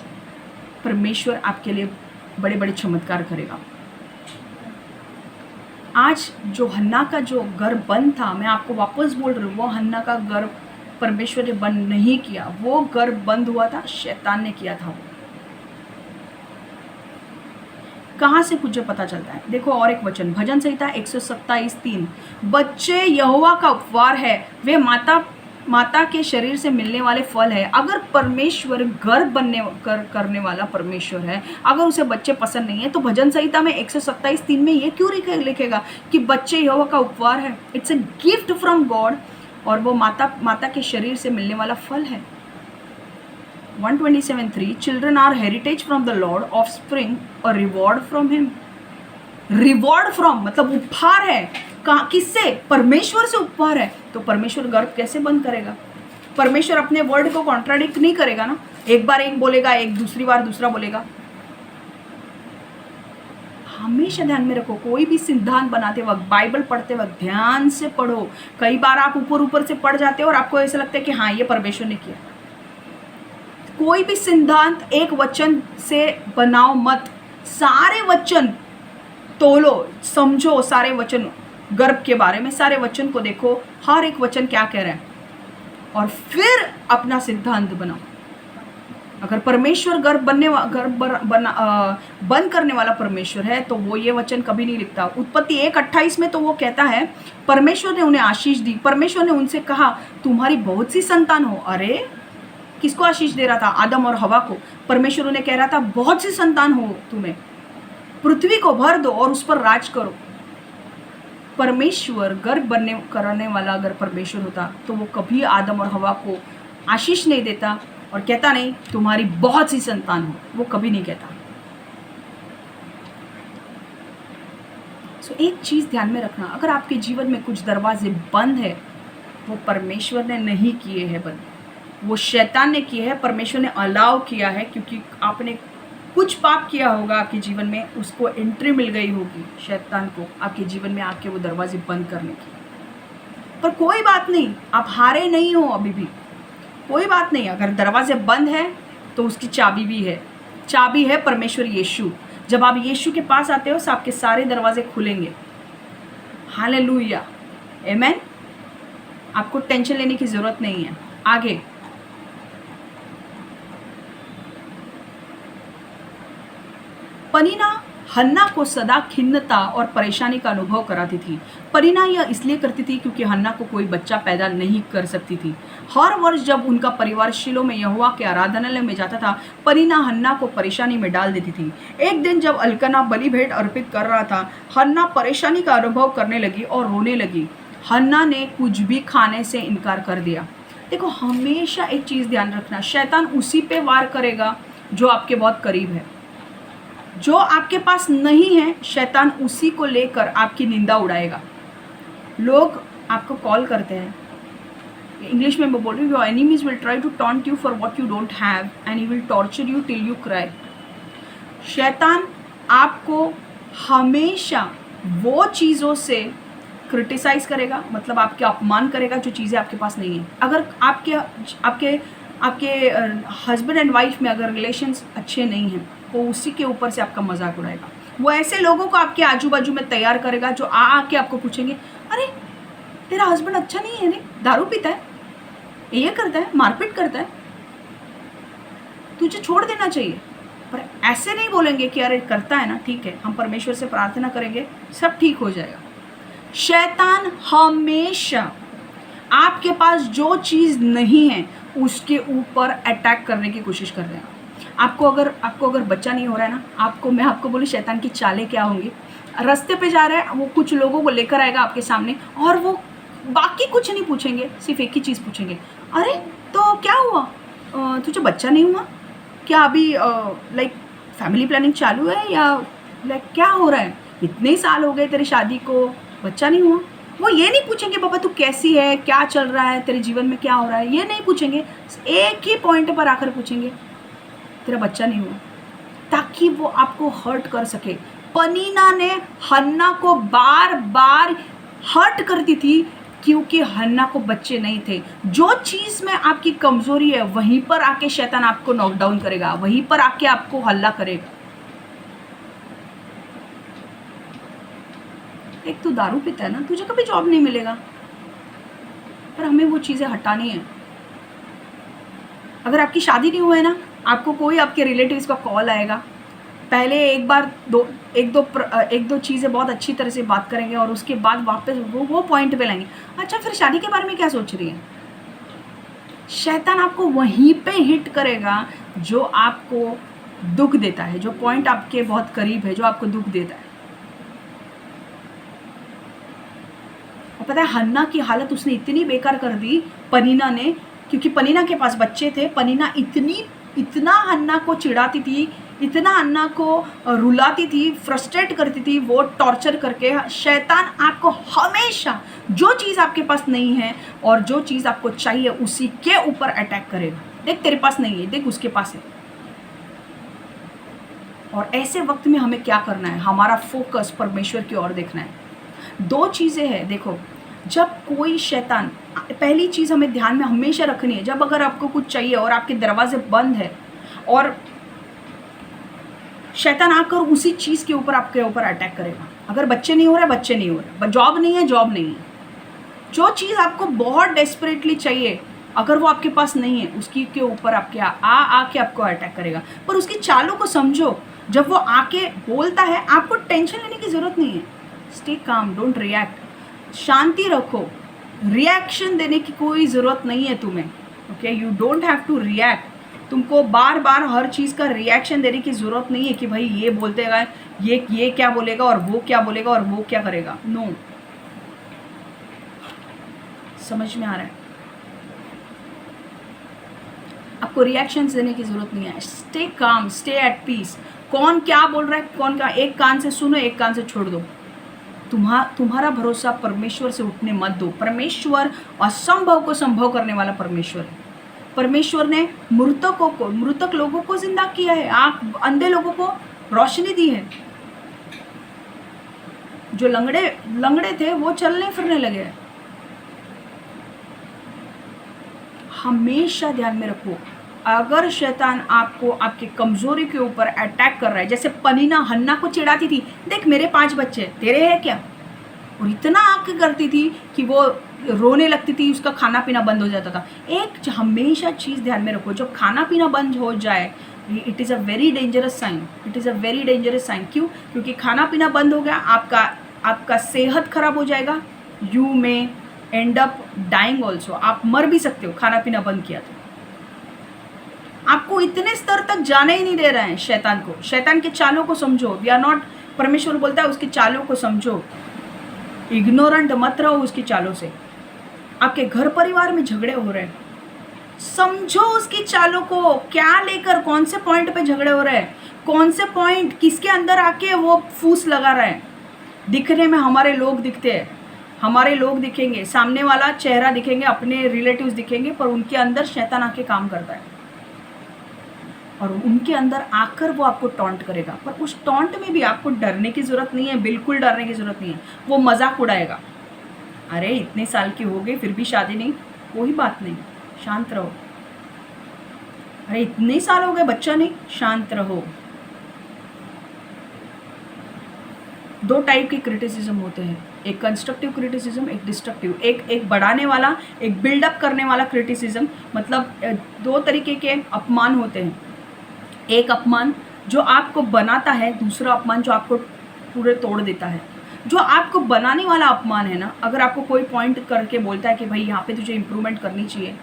परमेश्वर आपके लिए बड़े बड़े चमत्कार करेगा। आज जो हन्ना का जो घर बंद था, मैं आपको वापस बोल रही हूँ, वो हन्ना का घर परमेश्वर ने बंद नहीं किया, वो घर बंद हुआ था, शैतान ने किया था। वो कहाँ से मुझे पता चलता है? देखो और एक वचन, भजन संहिता 127:3, बच्चे यहोवा का उपहार है, वे माता के शरीर से मिलने वाले फल है। अगर परमेश्वर घर करने वाला परमेश्वर है, अगर उसे बच्चे पसंद नहीं है, तो भजन संहिता में 127:3 में ये क्यों लिखेगा कि बच्चे यहोवा का उपहार है? It's a gift from God, और वो माता के शरीर से मिलने वाला फल है। 127:3, children are heritage from the Lord, offspring और reward from him. Reward from मतलब उपहार है। किससे? परमेश्वर से उपहार है। तो परमेश्वर गर्भ कैसे बंद करेगा? परमेश्वर अपने वर्ड को कॉन्ट्राडिक्ट नहीं करेगा ना। एक बार एक बोलेगा, एक दूसरी बार दूसरा बोलेगा। हमेशा ध्यान में रखो, कोई भी सिद्धांत बनाते वक्त, बाइबल पढ़ते वक्त ध्यान से पढ़ो। कई बार आप ऊपर से पढ़ जाते हो और आपको ऐसा लगता है कि हाँ ये परमेश्वर ने किया। कोई भी सिद्धांत एक वचन से बनाओ मत, सारे वचन तोलो, समझो सारे वचन गर्भ के बारे में, सारे वचन को देखो, हर एक वचन क्या कह रहा है, और फिर अपना सिद्धांत बनाओ। अगर परमेश्वर बंद करने वाला परमेश्वर है, तो वो ये वचन कभी नहीं लिखता। उत्पत्ति 1:28 में तो वो कहता है, परमेश्वर ने उन्हें आशीष दी, परमेश्वर ने उनसे कहा तुम्हारी बहुत सी संतान हो। अरे किसको आशीष दे रहा था? आदम और हवा को। परमेश्वर उन्हें कह रहा था बहुत सी संतान हो तुम्हें, पृथ्वी को भर दो और उस पर राज करो। परमेश्वर गर्भ करने वाला अगर परमेश्वर होता तो वो कभी आदम और हवा को आशीष नहीं देता और कहता नहीं तुम्हारी बहुत सी संतान हो, वो कभी नहीं कहता। एक चीज ध्यान में रखना, अगर आपके जीवन में कुछ दरवाजे बंद है, वो परमेश्वर ने नहीं किए हैं बंद, वो शैतान ने किए हैं। परमेश्वर ने अलाउ किया है क्योंकि आपने कुछ पाप किया होगा आपके जीवन में, उसको एंट्री मिल गई होगी शैतान को आपके जीवन में आके वो दरवाजे बंद करने की। पर कोई बात नहीं, आप हारे नहीं हो अभी भी, कोई बात नहीं। अगर दरवाजे बंद है तो उसकी चाबी भी है, चाबी है परमेश्वर यीशु। जब आप यीशु के पास आते हो तो आपके सारे दरवाजे खुलेंगे। हालेलुया, आमेन। आपको टेंशन लेने की जरूरत नहीं है। आगे पनीना हन्ना को सदा खिन्नता और परेशानी का अनुभव कराती थी। पनीना यह इसलिए करती थी क्योंकि हन्ना को कोई बच्चा पैदा नहीं कर सकती थी। हर वर्ष जब उनका परिवार शीलो में यहोवा के आराधनालय में जाता था, पनीना हन्ना को परेशानी में डाल देती थी। एक दिन जब अल्कना बलि भेंट अर्पित कर रहा था, हन्ना परेशानी का अनुभव करने लगी और रोने लगी। हन्ना ने कुछ भी खाने से इनकार कर दिया। देखो, हमेशा एक चीज़ ध्यान रखना, शैतान उसी पे वार करेगा जो आपके बहुत करीब है। जो आपके पास नहीं है, शैतान उसी को लेकर आपकी निंदा उड़ाएगा। लोग आपको कॉल करते हैं, इंग्लिश में मैं बोल रही हूँ, your enemies will try to taunt you for what you don't have and he will torture you till you cry. शैतान आपको हमेशा वो चीज़ों से क्रिटिसाइज करेगा, मतलब आपके अपमान करेगा जो चीज़ें आपके पास नहीं है। अगर आपके हस्बैंड एंड वाइफ में अगर रिलेशंस अच्छे नहीं हैं, वो उसी के ऊपर से आपका मजाक उड़ाएगा। वो ऐसे लोगों को आपके आजू बाजू में तैयार करेगा जो आके आपको पूछेंगे, अरे तेरा हस्बैंड अच्छा नहीं है, रे दारू पीता है, ये करता है, मारपीट करता है, तुझे छोड़ देना चाहिए। पर ऐसे नहीं बोलेंगे कि अरे करता है ना, ठीक है, हम परमेश्वर से प्रार्थना करेंगे, सब ठीक हो जाएगा। शैतान हमेशा आपके पास जो चीज़ नहीं है उसके ऊपर अटैक करने की कोशिश कर रहे हैं। आपको अगर बच्चा नहीं हो रहा है ना, मैं आपको बोलूँ शैतान की चालें क्या होंगी। रास्ते पे जा रहा है, वो कुछ लोगों को लेकर आएगा आपके सामने और वो बाकी कुछ नहीं पूछेंगे, सिर्फ एक ही चीज़ पूछेंगे, अरे तो क्या हुआ, तुझे बच्चा नहीं हुआ क्या? अभी लाइक फैमिली प्लानिंग चालू है या लाइक क्या हो रहा है, इतने साल हो गए तेरी शादी को, बच्चा नहीं हुआ। वो ये नहीं पूछेंगे बाबा तू कैसी है, क्या चल रहा है तेरे जीवन में, क्या हो रहा है, ये नहीं पूछेंगे। एक ही पॉइंट पर आकर पूछेंगे तेरा बच्चा नहीं हुआ, ताकि वो आपको हर्ट कर सके। पनीना ने हन्ना को बार बार हर्ट करती थी क्योंकि हन्ना को बच्चे नहीं थे। जो चीज़ में आपकी कमज़ोरी है वहीं पर आके शैतान आपको नॉकडाउन करेगा, वहीं पर आके आपको हल्ला करेगा। एक तो दारू पीता है ना, तुझे कभी जॉब नहीं मिलेगा, पर हमें वो चीज़ें हटानी है। अगर आपकी शादी नहीं हुआ है ना, आपको कोई आपके रिलेटिव्स का कॉल आएगा, पहले एक दो चीज़ें बहुत अच्छी तरह से बात करेंगे और उसके बाद वापस वो पॉइंट पे लाएंगे। अच्छा फिर शादी के बारे में क्या सोच रही है? शैतान आपको वहीं पे हिट करेगा जो आपको दुख देता है, जो पॉइंट आपके बहुत करीब है, जो आपको दुख देता है। और पता है हन्ना की हालत उसने इतनी बेकार कर दी पनीना ने, क्योंकि पनीना के पास बच्चे थे। पनीना इतना हन्ना को चिढ़ाती थी, इतना हन्ना को रुलाती थी, फ्रस्ट्रेट करती थी, वो टॉर्चर करके। शैतान आपको हमेशा जो चीज़ आपके पास नहीं है और जो चीज़ आपको चाहिए उसी के ऊपर अटैक करेगा। देख तेरे पास नहीं है, देख उसके पास है। और ऐसे वक्त में हमें क्या करना है? हमारा फोकस परमेश्वर की ओर देखना है। दो चीज़ें हैं, देखो जब कोई शैतान, पहली चीज़ हमें ध्यान में हमेशा रखनी है, जब अगर आपको कुछ चाहिए और आपके दरवाजे बंद है और शैतान आकर उसी चीज़ के ऊपर आपके ऊपर अटैक करेगा। अगर बच्चे नहीं हो रहे, बच्चे नहीं हो रहे, जॉब नहीं है, जॉब नहीं है, जो चीज़ आपको बहुत डेस्परेटली चाहिए अगर वो आपके पास नहीं है, उसकी के ऊपर आपके आके आपको अटैक करेगा। पर उसकी चालों को समझो, जब वो आके बोलता है आपको टेंशन लेने की ज़रूरत नहीं है। स्टे काम, डोंट रिएक्ट, शांति रखो, रिएक्शन देने की कोई ज़रूरत नहीं है तुम्हें। Okay, you don't have to react. तुमको बार बार हर चीज़ का रिएक्शन देने की ज़रूरत नहीं है कि भाई ये बोलते गए, ये क्या बोलेगा और वो क्या बोलेगा और वो क्या करेगा। नो, समझ में आ रहा है? आपको रिएक्शंस देने की ज़रूरत नहीं है। Stay calm, stay at piece. कौन क्या बोल रहा है, कौन क्या, एक कान से सुनो, एक कान से छोड़ दो। तुम्हारा भरोसा परमेश्वर से उठने मत दो। परमेश्वर असंभव को संभव करने वाला परमेश्वर है। परमेश्वर ने मृतक लोगों को जिंदा किया है, अंधे लोगों को रोशनी दी है, जो लंगड़े थे वो चलने फिरने लगे। हमेशा ध्यान में रखो, अगर शैतान आपको आपकी कमजोरी के ऊपर अटैक कर रहा है, जैसे पनीना हन्ना को चिढ़ाती थी, देख मेरे 5 बच्चे, तेरे हैं क्या, और इतना आके करती थी कि वो रोने लगती थी, उसका खाना पीना बंद हो जाता था। एक हमेशा चीज़ ध्यान में रखो, जब खाना पीना बंद हो जाए, it is a very dangerous sign. It is a very dangerous sign. क्यों? क्योंकि खाना पीना बंद हो गया, आपका सेहत खराब हो जाएगा। यू में एंड अप डाइंग ऑल्सो, आप मर भी सकते हो खाना पीना बंद किया तो। आपको इतने स्तर तक जाने ही नहीं दे रहे हैं शैतान को। शैतान के चालों को समझो। वी आर नॉट, परमेश्वर बोलता है उसकी चालों को समझो, इग्नोरेंट मत रहो उसकी चालों से। आपके घर परिवार में झगड़े हो रहे हैं, समझो उसकी चालों को, क्या लेकर, कौन से पॉइंट पे झगड़े हो रहे हैं, कौन से पॉइंट किसके अंदर आके वो फूस लगा रहे हैं। दिखने में हमारे लोग दिखते हैं, हमारे लोग दिखेंगे, सामने वाला चेहरा दिखेंगे, अपने रिलेटिव्स दिखेंगे, पर उनके अंदर शैतान आके काम करता है और उनके अंदर आकर वो आपको टॉन्ट करेगा। पर उस टॉन्ट में भी आपको डरने की ज़रूरत नहीं है, बिल्कुल डरने की ज़रूरत नहीं है। वो मजाक उड़ाएगा, अरे इतने साल की हो गई फिर भी शादी नहीं, कोई बात नहीं, शांत रहो। अरे इतने साल हो गए बच्चा नहीं, शांत रहो। 2 टाइप के क्रिटिसिज्म होते हैं, एक कंस्ट्रक्टिव क्रिटिसिज्म, एक डिस्ट्रक्टिव। एक बढ़ाने वाला, एक बिल्डअप करने वाला क्रिटिसिज्म। मतलब 2 तरीके के अपमान होते हैं। एक अपमान जो आपको बनाता है, दूसरा अपमान जो आपको पूरे तोड़ देता है। जो आपको बनाने वाला अपमान है ना, अगर आपको कोई पॉइंट करके बोलता है कि भाई यहाँ पे तुझे इम्प्रूवमेंट करनी चाहिए,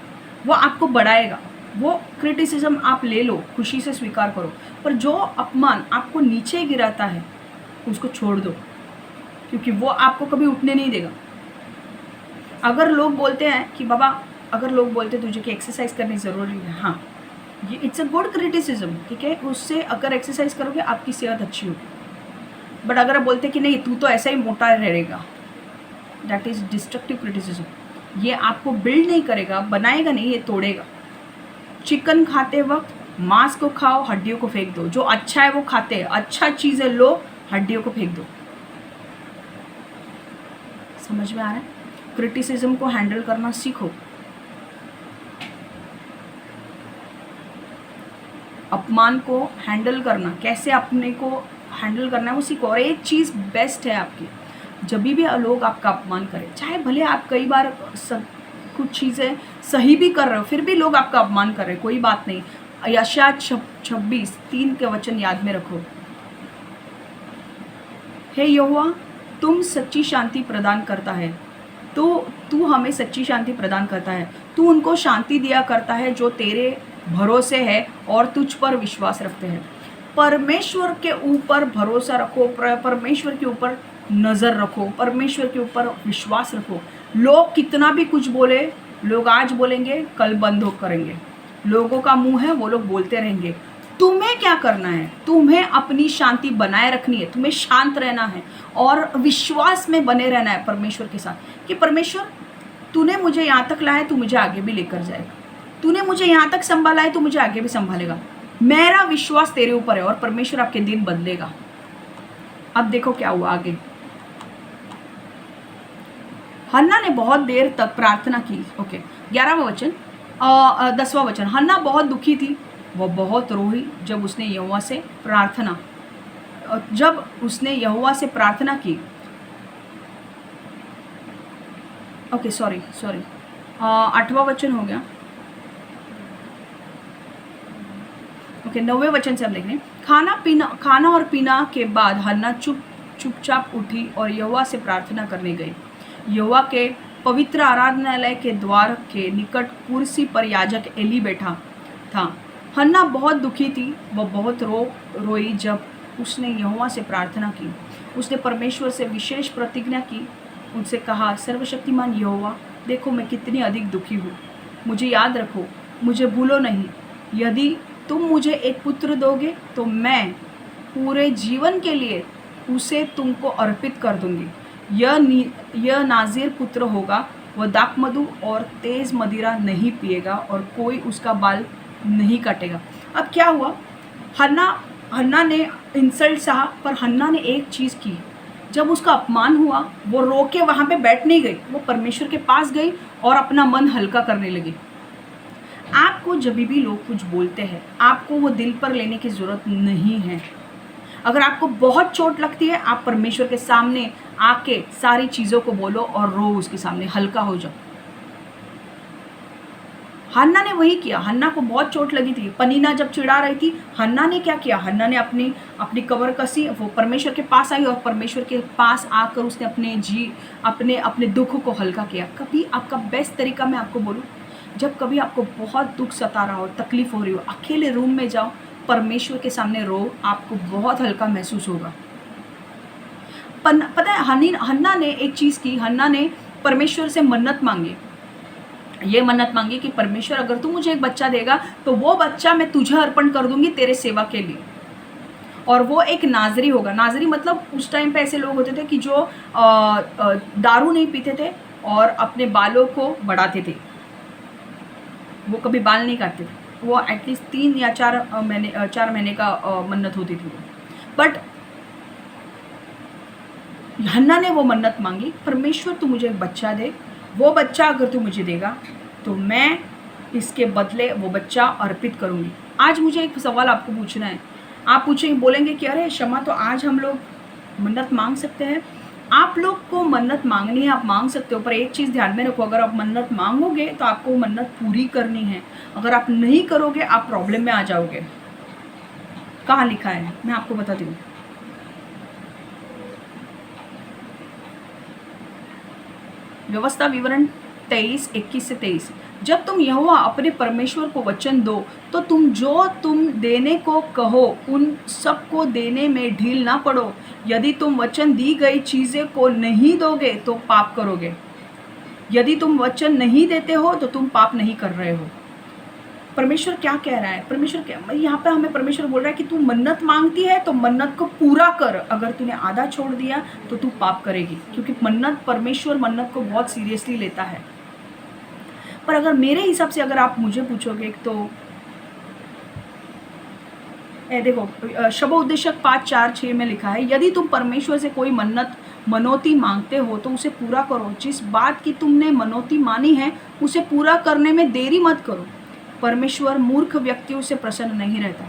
वो आपको बढ़ाएगा। वो क्रिटिसिज्म आप ले लो, खुशी से स्वीकार करो। पर जो अपमान आपको नीचे गिराता है उसको छोड़ दो, क्योंकि वो आपको कभी उठने नहीं देगा। अगर लोग बोलते हैं कि बाबा, अगर लोग बोलते तुझे कि एक्सरसाइज करनी ज़रूरी है, हाँ ये इट्स अ गुड क्रिटिसिज्म, ठीक है। उससे अगर एक्सरसाइज करोगे आपकी सेहत अच्छी होगी। बट अगर आप बोलते कि नहीं तू तो ऐसा ही मोटा रहेगा, दैट इज डिस्ट्रक्टिव क्रिटिसिज्म। ये आपको बिल्ड नहीं करेगा, बनाएगा नहीं, ये तोड़ेगा। चिकन खाते वक्त मांस को खाओ, हड्डियों को फेंक दो। जो अच्छा है वो खाते हैं, अच्छा चीज़ें लो, हड्डियों को फेंक दो। समझ में आ रहा है? क्रिटिसिज्म को हैंडल करना सीखो, अपमान को हैंडल करना, कैसे अपने को हैंडल करना है वो सीखो। और एक चीज़ बेस्ट है आपकी, जब भी लोग आपका अपमान करें, चाहे भले आप कई बार कुछ चीज़ें सही भी कर रहे हो, फिर भी लोग आपका अपमान कर रहे हैं, कोई बात नहीं। यशायाह 26:3 के वचन याद में रखो। हे यहोवा, तुम सच्ची शांति प्रदान करता है, तो तू हमें सच्ची शांति प्रदान करता है। तू उनको शांति दिया करता है जो तेरे भरोसे है और तुझ पर विश्वास रखते हैं। परमेश्वर के ऊपर भरोसा रखो, परमेश्वर के ऊपर नज़र रखो, परमेश्वर के ऊपर विश्वास रखो। लोग कितना भी कुछ बोले, लोग आज बोलेंगे कल बंद हो करेंगे, लोगों का मुंह है, वो लोग बोलते रहेंगे। तुम्हें क्या करना है? तुम्हें अपनी शांति बनाए रखनी है, तुम्हें शांत रहना है और विश्वास में बने रहना है परमेश्वर के साथ कि परमेश्वर तूने मुझे यहाँ तक लाया, तू मुझे आगे भी लेकर जाएगा। तूने मुझे यहाँ तक संभाला है, तू मुझे आगे भी संभालेगा। मेरा विश्वास तेरे ऊपर है और परमेश्वर आपके दिन बदलेगा। अब देखो क्या हुआ आगे। हन्ना ने बहुत देर तक प्रार्थना की। ओके, 11वां वचन, 10वां वचन। हन्ना बहुत दुखी थी, वह बहुत रोई जब उसने यहोवा से प्रार्थना की। ओके, सॉरी 8वां वचन हो गया। ओके, 9वें वचन से हम देख रहे हैं। खाना और पीना के बाद हन्ना चुपचाप उठी और यहोवा से प्रार्थना करने गई। यहोवा के पवित्र आराधनालय के द्वार के निकट कुर्सी पर याजक एली बैठा था। हन्ना बहुत दुखी थी, वह बहुत रोई जब उसने यहोवा से प्रार्थना की। उसने परमेश्वर से विशेष प्रतिज्ञा की, उनसे कहा, सर्वशक्तिमान यहोवा, देखो मैं कितनी अधिक दुखी हूँ, मुझे याद रखो, मुझे भूलो नहीं। यदि तुम मुझे एक पुत्र दोगे तो मैं पूरे जीवन के लिए उसे तुमको अर्पित कर दूंगी। यह नाज़ीर पुत्र होगा, वह दाखमधु और तेज़ मदिरा नहीं पिएगा और कोई उसका बाल नहीं काटेगा। अब क्या हुआ, हन्ना ने इंसल्ट सहा, पर हन्ना ने एक चीज़ की। जब उसका अपमान हुआ, वो रो के वहाँ पे बैठ नहीं गई, वो परमेश्वर के पास गई और अपना मन हल्का करने लगी। आपको जब भी लोग कुछ बोलते हैं, आपको वो दिल पर लेने की ज़रूरत नहीं है। अगर आपको बहुत चोट लगती है, आप परमेश्वर के सामने आके सारी चीज़ों को बोलो और रो उसके सामने, हल्का हो जाओ। हन्ना ने वही किया। हन्ना को बहुत चोट लगी थी, पनीना जब चिढ़ा रही थी, हन्ना ने क्या किया, हन्ना ने अपनी कमर कसी, वो परमेश्वर के पास आई और परमेश्वर के पास आकर उसने अपने दुख को हल्का किया। कभी आपका बेस्ट तरीका मैं आपको बोलूँ, जब कभी आपको बहुत दुख सता रहा हो, तकलीफ हो रही हो, अकेले रूम में जाओ, परमेश्वर के सामने रो, आपको बहुत हल्का महसूस होगा। पता है हन्ना ने एक चीज़ की, हन्ना ने परमेश्वर से मन्नत मांगी। ये मन्नत मांगी कि परमेश्वर अगर तू मुझे एक बच्चा देगा तो वो बच्चा मैं तुझे अर्पण कर दूंगी तेरे सेवा के लिए, और वो एक नाजरी होगा। नाजरी मतलब उस टाइम पे ऐसे लोग होते थे कि जो दारू नहीं पीते थे और अपने बालों को बढ़ाते थे, वो कभी बाल नहीं काटते थे। वो एटलीस्ट 3 या 4 महीने का मन्नत होती थी। बट हन्ना ने वो मन्नत मांगी, परमेश्वर तू मुझे एक बच्चा दे, वो बच्चा अगर तू मुझे देगा तो मैं इसके बदले वो बच्चा अर्पित करूँगी। आज मुझे एक सवाल आपको पूछना है। आप पूछेंगे, बोलेंगे कि अरे क्षमा, तो आज हम लोग मन्नत मांग सकते हैं? आप लोग को मन्नत मांगनी है, आप मांग सकते हो, पर एक चीज़ ध्यान में रखो, अगर आप मन्नत मांगोगे तो आपको मन्नत पूरी करनी है। अगर आप नहीं करोगे आप प्रॉब्लम में आ जाओगे। कहाँ लिखा है मैं आपको बताती हूँ। व्यवस्था विवरण 21 से 23। जब तुम यहोवा अपने परमेश्वर को वचन दो तो तुम देने को कहो उन सब को देने में ढील ना पड़ो। यदि तुम वचन दी गई चीज़ें को नहीं दोगे तो पाप करोगे। यदि तुम वचन नहीं देते हो तो तुम पाप नहीं कर रहे हो। परमेश्वर क्या कह रहा है, परमेश्वर क्या, यहाँ पे हमें परमेश्वर बोल रहा है कि तू मन्नत मांगती है तो मन्नत को पूरा कर, अगर तूने आधा छोड़ दिया तो तू पाप करेगी, क्योंकि मन्नत, परमेश्वर मन्नत को बहुत सीरियसली लेता है। पर अगर मेरे हिसाब से अगर आप मुझे पूछोगे तो देखो शबोपदेशक 5:4-6 में लिखा है, यदि तुम परमेश्वर से कोई मन्नत मनोती मांगते हो तो उसे पूरा करो, जिस बात की तुमने मनोती मानी है उसे पूरा करने में देरी मत करो। परमेश्वर मूर्ख व्यक्तियों से प्रसन्न नहीं रहता।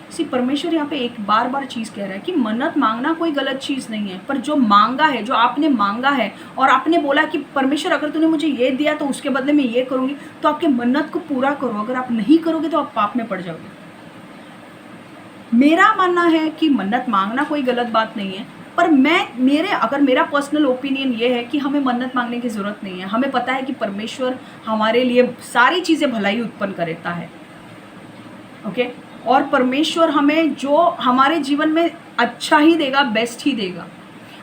इसी परमेश्वर यहाँ पे एक बार बार चीज़ कह रहा है कि मन्नत मांगना कोई गलत चीज़ नहीं है, पर जो मांगा है, जो आपने मांगा है और आपने बोला कि परमेश्वर अगर तूने मुझे ये दिया तो उसके बदले में ये करूँगी, तो आपके मन्नत को पूरा करो। अगर आप नहीं करोगे तो आप पाप में पड़ जाओगे। मेरा मानना है कि मन्नत मांगना कोई गलत बात नहीं है, पर अगर मेरा पर्सनल ओपिनियन ये है कि हमें मन्नत मांगने की ज़रूरत नहीं है। हमें पता है कि परमेश्वर हमारे लिए सारी चीज़ें भलाई उत्पन्न करता है, ओके। और परमेश्वर हमें जो हमारे जीवन में अच्छा ही देगा, बेस्ट ही देगा।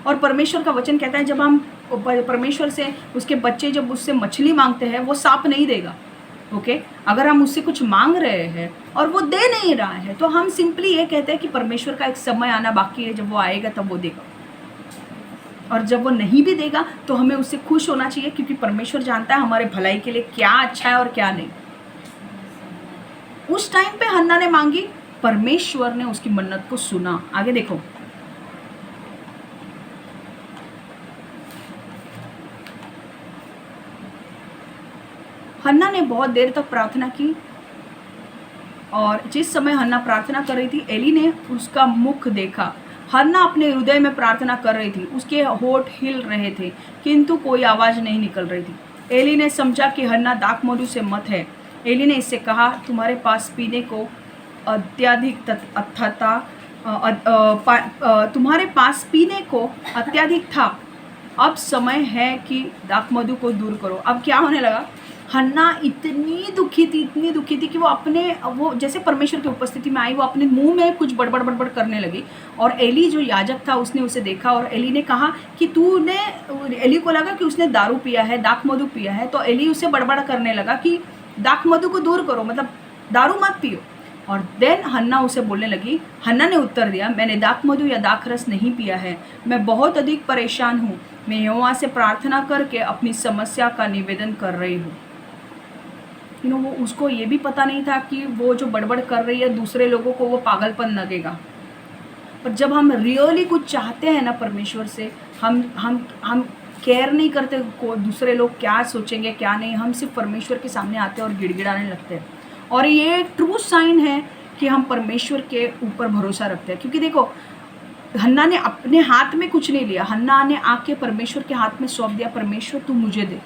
और परमेश्वर का वचन कहता है जब हम परमेश्वर से, उसके बच्चे जब उससे मछली मांगते हैं वो सांप नहीं देगा, ओके। अगर हम उससे कुछ मांग रहे हैं और वो दे नहीं रहा है तो हम सिंपली ये कहते हैं कि परमेश्वर का एक समय आना बाकी है, जब वो आएगा तब वो देगा। और जब वो नहीं भी देगा तो हमें उससे खुश होना चाहिए, क्योंकि परमेश्वर जानता है हमारे भलाई के लिए क्या अच्छा है और क्या नहीं। उस टाइम पे हन्ना ने मांगी, परमेश्वर ने उसकी मन्नत को सुना। आगे देखो, हन्ना ने बहुत देर तक प्रार्थना की, और जिस समय हन्ना प्रार्थना कर रही थी एली ने उसका मुख देखा। हन्ना अपने हृदय में प्रार्थना कर रही थी, उसके होठ हिल रहे थे किंतु कोई आवाज़ नहीं निकल रही थी। एली ने समझा कि हन्ना दाखमधु से मत है। एली ने इससे कहा, तुम्हारे पास पीने को अत्यधिक तुम्हारे पास पीने को अत्यधिक था, अब समय है कि दाखमधु को दूर करो। अब क्या होने लगा, हन्ना इतनी दुखी थी कि वो जैसे परमेश्वर की उपस्थिति में आई, वो अपने मुंह में कुछ बड़बड़ करने लगी। और एली जो याजक था उसने उसे देखा और एली ने कहा कि एली को लगा कि उसने दारू पिया है, दाखमधु पिया है, तो एली उसे बड़बड़ करने लगा कि दाखमधु को दूर करो, मतलब दारू मत पियो। और देन हन्ना उसे बोलने लगी, हन्ना ने उत्तर दिया, मैंने दाखमधु या दाखरस नहीं पिया है, मैं बहुत अधिक परेशान हूँ, मैं यहोवा से प्रार्थना करके अपनी समस्या का निवेदन कर रही हूँ। वो उसको ये भी पता नहीं था कि वो जो बड़बड़ कर रही है दूसरे लोगों को वो पागलपन लगेगा। पर जब हम रियली कुछ चाहते हैं ना परमेश्वर से, हम केयर नहीं करते को दूसरे लोग क्या सोचेंगे क्या नहीं, हम सिर्फ परमेश्वर के सामने आते हैं और गिड़गिड़ाने लगते हैं। और ये ट्रू साइन है कि हम परमेश्वर के ऊपर भरोसा रखते हैं। क्योंकि देखो, हन्ना ने अपने हाथ में कुछ नहीं लिया, हन्ना ने आके परमेश्वर के हाथ में सौंप दिया, परमेश्वर तू मुझे दे।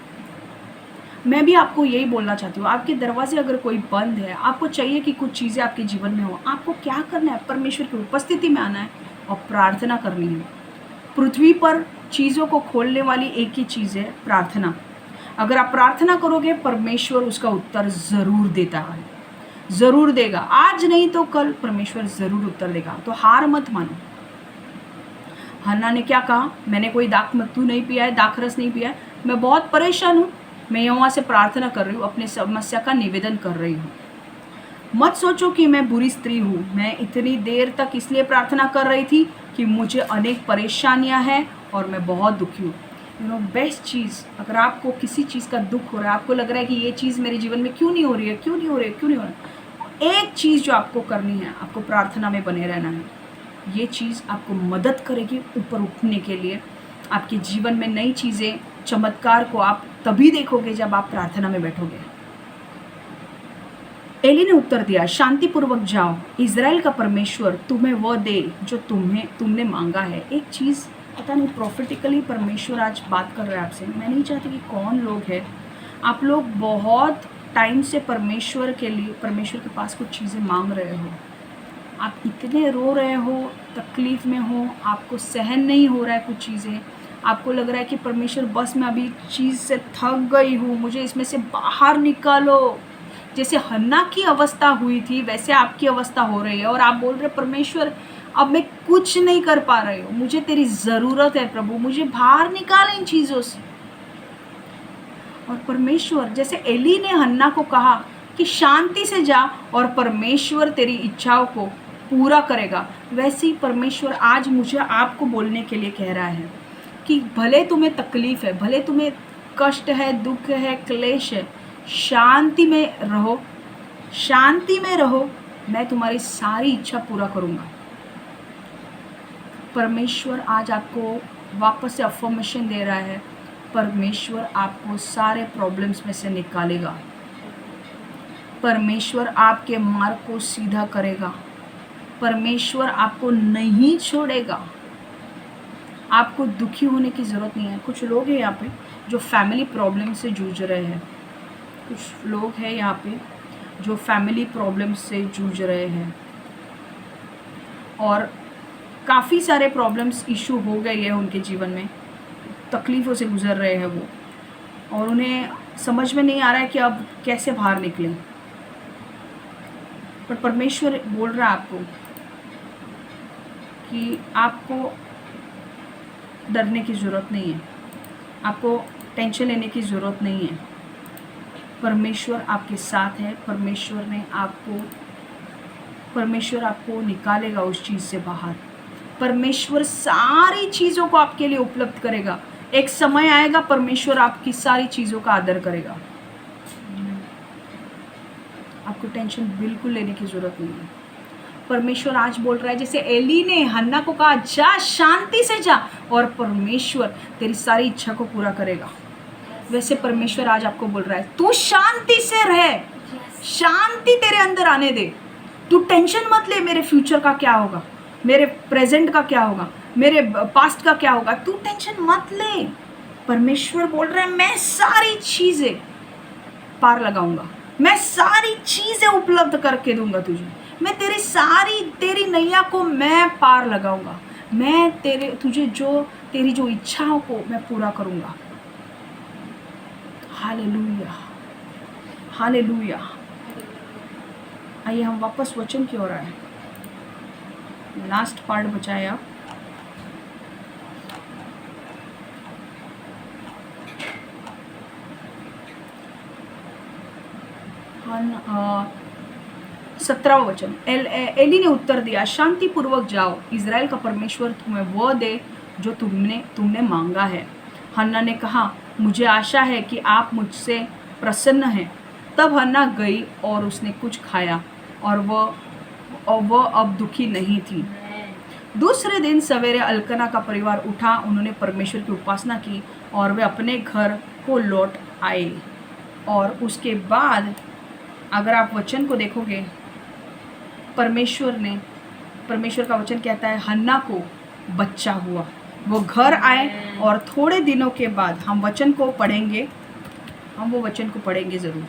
मैं भी आपको यही बोलना चाहती हूँ, आपके दरवाजे अगर कोई बंद है, आपको चाहिए कि कुछ चीज़ें आपके जीवन में हो, आपको क्या करना है, परमेश्वर की उपस्थिति में आना है और प्रार्थना करनी है। पृथ्वी पर चीज़ों को खोलने वाली एक ही चीज़ है, प्रार्थना। अगर आप प्रार्थना करोगे, परमेश्वर उसका उत्तर ज़रूर देता है, ज़रूर देगा। आज नहीं तो कल परमेश्वर ज़रूर उत्तर देगा, तो हार मत मानो। हन्ना ने क्या कहा, मैंने कोई दाखमधु नहीं पिया है, दाखरस नहीं पिया है, मैं बहुत परेशान हूँ, मैं यहोवा से प्रार्थना कर रही हूँ, अपनी समस्या का निवेदन कर रही हूँ। मत सोचो कि मैं बुरी स्त्री हूँ, मैं इतनी देर तक इसलिए प्रार्थना कर रही थी कि मुझे अनेक परेशानियाँ हैं और मैं बहुत दुखी हूँ। बेस्ट चीज़, अगर आपको किसी चीज़ का दुख हो रहा है, आपको लग रहा है कि ये चीज़ मेरे जीवन में क्यों नहीं हो रही है, एक चीज़ जो आपको करनी है, आपको प्रार्थना में बने रहना है। ये चीज़ आपको मदद करेगी ऊपर उठने के लिए। आपके जीवन में नई चीज़ें, चमत्कार को आप तभी देखोगे जब आप प्रार्थना में बैठोगे। एली ने उत्तर दिया, शांतिपूर्वक जाओ, इज़राइल का परमेश्वर तुम्हें वह दे जो तुमने मांगा है। एक चीज़ पता नहीं, प्रॉफिटिकली परमेश्वर आज बात कर रहा है आपसे। मैं नहीं चाहती कि कौन लोग हैं, आप लोग बहुत टाइम से परमेश्वर के पास कुछ चीज़ें मांग रहे हो, आप इतने रो रहे हो, तकलीफ़ में हो, आपको सहन नहीं हो रहा है कुछ चीज़ें, आपको लग रहा है कि परमेश्वर बस मैं अभी चीज़ से थक गई हूँ, मुझे इसमें से बाहर निकालो। जैसे हन्ना की अवस्था हुई थी वैसे आपकी अवस्था हो रही है और आप बोल रहे परमेश्वर अब मैं कुछ नहीं कर पा रही हूँ, मुझे तेरी ज़रूरत है प्रभु, मुझे बाहर निकाल इन चीज़ों से। और परमेश्वर, जैसे एली ने हन्ना को कहा कि शांति से जा और परमेश्वर तेरी इच्छाओं को पूरा करेगा, वैसे ही परमेश्वर आज मुझे आपको बोलने के लिए कह रहा है कि भले तुम्हें तकलीफ़ है, भले तुम्हें कष्ट है, दुख है, क्लेश है, शांति में रहो, शांति में रहो, मैं तुम्हारी सारी इच्छा पूरा करूँगा। परमेश्वर आज आपको वापस से अफर्मेशन दे रहा है, परमेश्वर आपको सारे प्रॉब्लम्स में से निकालेगा, परमेश्वर आपके मार्ग को सीधा करेगा, परमेश्वर आपको नहीं छोड़ेगा। आपको दुखी होने की ज़रूरत नहीं है। कुछ लोग हैं यहाँ पे जो फैमिली प्रॉब्लम से जूझ रहे हैं, कुछ लोग हैं यहाँ पे जो फैमिली प्रॉब्लम से जूझ रहे हैं और काफ़ी सारे प्रॉब्लम्स इशू हो गए हैं उनके जीवन में, तकलीफ़ों से गुज़र रहे हैं वो, और उन्हें समझ में नहीं आ रहा है कि अब कैसे बाहर निकलें। पर परमेश्वर बोल रहा है आपको कि आपको डरने की ज़रूरत नहीं है, आपको टेंशन लेने की ज़रूरत नहीं है। परमेश्वर आपके साथ है, परमेश्वर आपको निकालेगा उस चीज़ से बाहर। परमेश्वर सारी चीज़ों को आपके लिए उपलब्ध करेगा। एक समय आएगा परमेश्वर आपकी सारी चीज़ों का आदर करेगा। आपको टेंशन बिल्कुल लेने की ज़रूरत नहीं है। परमेश्वर आज बोल रहा है, जैसे एली ने हन्ना को कहा जा शांति से जा और परमेश्वर तेरी सारी इच्छा को पूरा करेगा, वैसे परमेश्वर आज आपको बोल रहा है तू शांति से रह, शांति तेरे अंदर आने दे। तू टेंशन मत ले मेरे फ्यूचर का क्या होगा, मेरे प्रेजेंट का क्या होगा, मेरे पास्ट का क्या होगा, तू टेंशन मत ले। परमेश्वर बोल रहा है मैं सारी चीज़ें पार लगाऊंगा, मैं सारी चीज़ें उपलब्ध करके दूंगा तुझे, मैं तेरी नैया को मैं पार लगाऊंगा, मैं तेरी जो इच्छाओं को मैं पूरा करूंगा। Hallelujah, hallelujah. आइए हम वापस वचन की ओर आए। लास्ट पार्ट बचा है। आप 17वां वचन। एली ने उत्तर दिया, शांतिपूर्वक जाओ, इज़राइल का परमेश्वर तुम्हें वह दे जो तुमने मांगा है। हन्ना ने कहा, मुझे आशा है कि आप मुझसे प्रसन्न हैं। तब हन्ना गई और उसने कुछ खाया और वह अब दुखी नहीं थी। दूसरे दिन सवेरे अल्कना का परिवार उठा, उन्होंने परमेश्वर की उपासना की और वे अपने घर को लौट आए। और उसके बाद अगर आप वचन को देखोगे, परमेश्वर का वचन कहता है हन्ना को बच्चा हुआ, वो घर आए और थोड़े दिनों के बाद हम वो वचन को पढ़ेंगे ज़रूर,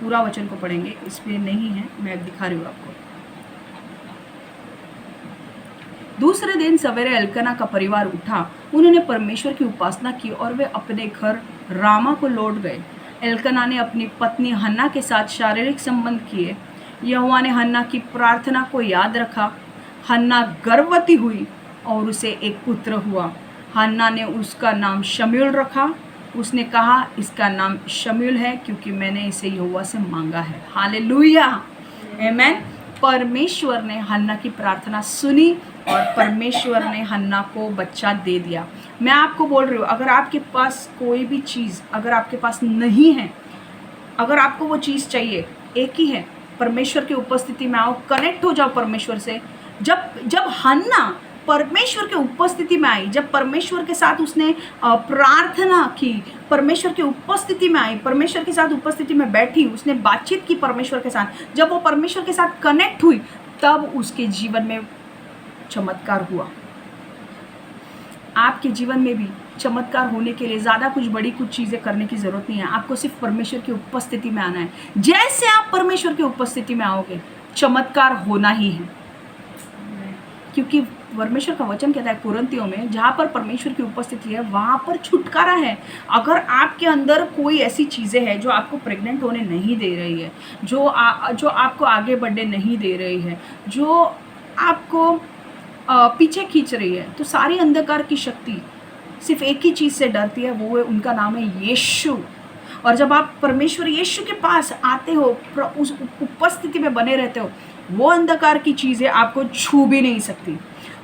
पूरा वचन को पढ़ेंगे, इसमें नहीं है, मैं दिखा रही हूँ आपको। दूसरे दिन सवेरे अल्कना का परिवार उठा, उन्होंने परमेश्वर की उपासना की और वे अपने घर रामा को लौट गए। एल्कना ने अपनी पत्नी हन्ना के साथ शारीरिक संबंध किए। यहोवा ने हन्ना की प्रार्थना को याद रखा। हन्ना गर्भवती हुई और उसे एक पुत्र हुआ। हन्ना ने उसका नाम शमूएल रखा। उसने कहा, इसका नाम शमूएल है क्योंकि मैंने इसे यहोवा से मांगा है। हालेलुया, आमीन। परमेश्वर ने हन्ना की प्रार्थना सुनी और परमेश्वर ने हन्ना को बच्चा दे दिया। मैं आपको बोल रही हूँ, अगर आपके पास कोई भी चीज़ अगर आपके पास नहीं है, अगर आपको वो चीज़ चाहिए, एक ही है, परमेश्वर की उपस्थिति में आओ, कनेक्ट हो जाओ परमेश्वर से। जब हन्ना परमेश्वर की उपस्थिति में आई, जब परमेश्वर के साथ उसने प्रार्थना की, परमेश्वर की उपस्थिति में आई, परमेश्वर के साथ उपस्थिति में बैठी, उसने बातचीत की परमेश्वर के साथ, जब वो परमेश्वर के साथ कनेक्ट हुई, तब उसके जीवन में चमत्कार हुआ। आपके जीवन में भी चमत्कार होने के लिए ज़्यादा कुछ चीज़ें करने की ज़रूरत नहीं है। आपको सिर्फ परमेश्वर की उपस्थिति में आना है। जैसे आप परमेश्वर की उपस्थिति में आओगे, चमत्कार होना ही है, क्योंकि परमेश्वर का वचन कहता है कुरिन्थियों में, जहाँ पर परमेश्वर की उपस्थिति है वहाँ पर छुटकारा है। अगर आपके अंदर कोई ऐसी चीज़ें हैं जो आपको प्रेग्नेंट होने नहीं दे रही है, जो आपको आगे बढ़ने नहीं दे रही है, जो आपको पीछे खींच रही है, तो सारी अंधकार की शक्ति सिर्फ एक ही चीज़ से डरती है, वो है, उनका नाम है यीशु। और जब आप परमेश्वर यीशु के पास आते हो, उस उपस्थिति में बने रहते हो, वो अंधकार की चीज़ें आपको छू भी नहीं सकती।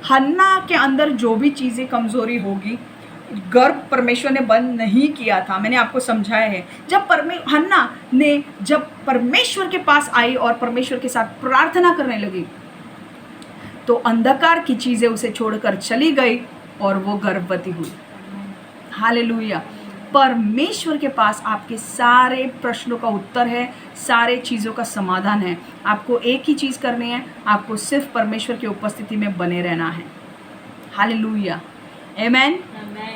हन्ना के अंदर जो भी चीज़ें कमज़ोरी होगी, गर्भ परमेश्वर ने बंद नहीं किया था, मैंने आपको समझाया है। जब हन्ना ने जब परमेश्वर के पास आई और परमेश्वर के साथ प्रार्थना करने लगी, तो अंधकार की चीज़ें उसे छोड़कर चली गई और वो गर्भवती हुई। हालेलुया। परमेश्वर के पास आपके सारे प्रश्नों का उत्तर है, सारे चीज़ों का समाधान है। आपको एक ही चीज़ करनी है, आपको सिर्फ परमेश्वर की उपस्थिति में बने रहना है। हालेलुया, आमेन।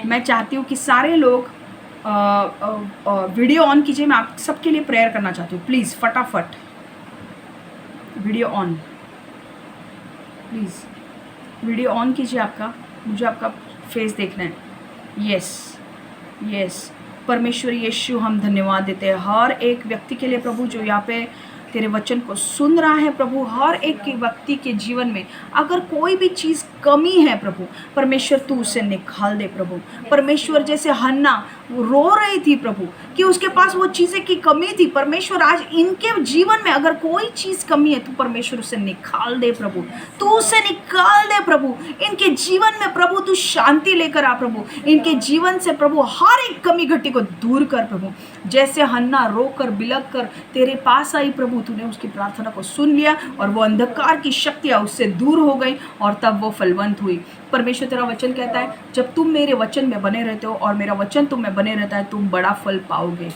मैं चाहती हूँ कि सारे लोग वीडियो ऑन कीजिए। मैं आप सबके लिए प्रेयर करना चाहती हूँ। प्लीज़ फटाफट video on, please video on कीजिए आपका, मुझे आपका फेस देखना है। यस परमेश्वर यीशु, हम धन्यवाद देते हैं हर एक व्यक्ति के लिए प्रभु जो यहाँ पे तेरे वचन को सुन रहा है प्रभु। हर एक के व्यक्ति के जीवन में अगर कोई भी चीज़ कमी है प्रभु, परमेश्वर तू उसे निकाल दे प्रभु। परमेश्वर जैसे हन्ना रो रही थी प्रभु कि उसके पास वो चीज़ें की कमी थी, परमेश्वर आज इनके जीवन में अगर कोई चीज़ कमी है तो परमेश्वर उसे निकाल दे प्रभु, तू उसे निकाल दे प्रभु। इनके जीवन में प्रभु तू शांति लेकर आ प्रभु। इनके जीवन से प्रभु हर एक कमी घटी को दूर कर प्रभु। जैसे हन्ना रोकर बिलक कर तेरे पास आई प्रभु, तूने उसकी प्रार्थना को सुन लिया और वो अंधकार की शक्तियाँ उससे दूर हो गई और तब वो फलवंत हुई। परमेश्वर तेरा वचन कहता है जब तुम मेरे वचन में बने रहते हो और मेरा वचन तुम में बने रहता है, तुम बड़ा फल पाओगे।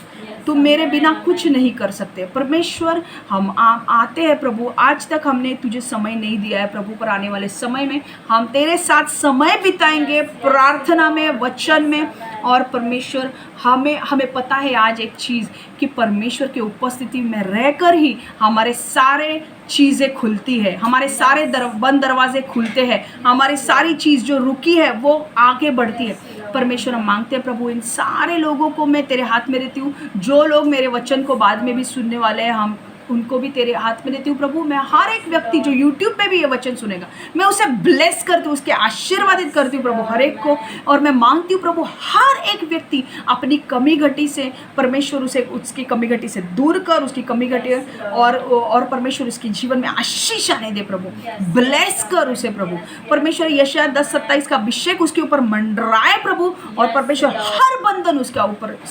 तुम मेरे बिना कुछ नहीं कर सकते। परमेश्वर हम आते हैं प्रभु, आज तक हमने तुझे समय नहीं दिया है प्रभु, पर आने वाले समय में हम तेरे साथ समय बिताएंगे प्रार्थना में, वचन में। और परमेश्वर हमें पता है आज एक चीज़ कि परमेश्वर की उपस्थिति में रहकर ही हमारे सारे चीज़ें खुलती है, हमारे सारे बंद दरवाजे खुलते हैं, हमारी सारी चीज़ जो रुकी है वो आगे बढ़ती है। परमेश्वर हम मांगते हैं प्रभु इन सारे लोगों को मैं तेरे हाथ में देती हूँ। जो लोग मेरे वचन को बाद में भी सुनने वाले हैं, हम उनको भी तेरे हाथ में देती हूँ प्रभु। मैं हर एक व्यक्ति जो यूट्यूब पे भी ये वचन सुनेगा, मैं उसे ब्लेस करती हूँ, उसके आशीर्वादित करती हूँ प्रभु हर एक को। और मैं मांगती हूँ प्रभु हर एक व्यक्ति अपनी कमी घटी से परमेश्वर उसे उसकी कमी घटी से दूर कर, उसकी कमी घटी और परमेश्वर उसके जीवन में आशीष आने दे प्रभु। ब्लेस कर उसे प्रभु। परमेश्वर यशाया 10:27 का अभिषेक उसके ऊपर मंडराए प्रभु। और परमेश्वर हर बंधन उसके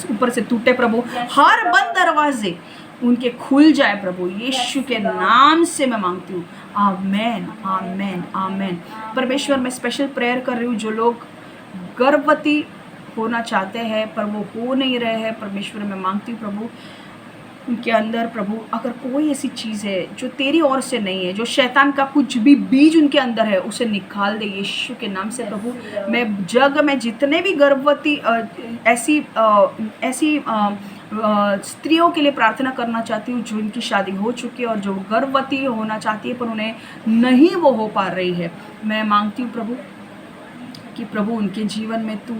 ऊपर से टूटे प्रभु, हर बंद दरवाजे उनके खुल जाए प्रभु। यीशु के नाम से मैं मांगती हूँ, आमेन आमेन आमेन। परमेश्वर मैं स्पेशल प्रेयर कर रही हूँ जो लोग गर्भवती होना चाहते हैं पर वो हो नहीं रहे हैं। परमेश्वर मैं मांगती हूँ प्रभु उनके अंदर प्रभु अगर कोई ऐसी चीज़ है जो तेरी ओर से नहीं है, जो शैतान का कुछ भी बीज उनके अंदर है, उसे निकाल दे यीशु के नाम से प्रभु। मैं जितने भी गर्भवती ऐसी स्त्रियों के लिए प्रार्थना करना चाहती हूँ जो इनकी शादी हो चुकी है और जो गर्भवती होना चाहती है पर उन्हें नहीं वो हो पा रही है। मैं मांगती हूँ प्रभु कि प्रभु उनके जीवन में तू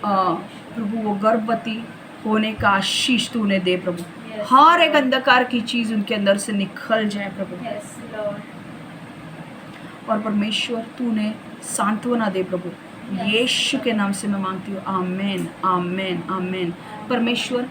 प्रभु वो गर्भवती होने का आशीष तू उन्हें दे प्रभु। हर एक अंधकार की चीज़ उनके अंदर से निकल जाए प्रभु। और परमेश्वर तू उन्हें सांत्वना दे प्रभु। यीशु के नाम से मैं मांगती हूँ, आमेन आमेन आमेन। परमेश्वर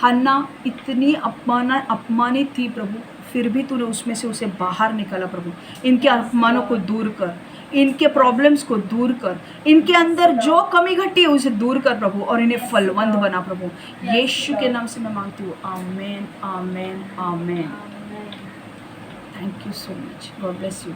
हन्ना इतनी अपमानित थी प्रभु, फिर भी तूने उसमें से उसे बाहर निकाला प्रभु। इनके अपमानों को दूर कर, इनके प्रॉब्लम्स को दूर कर, इनके अंदर जो कमी घटी है उसे दूर कर प्रभु और इन्हें फलवंत बना प्रभु। यीशु के नाम से मैं मांगती हूँ, amen amen amen. Thank you so much, God bless you.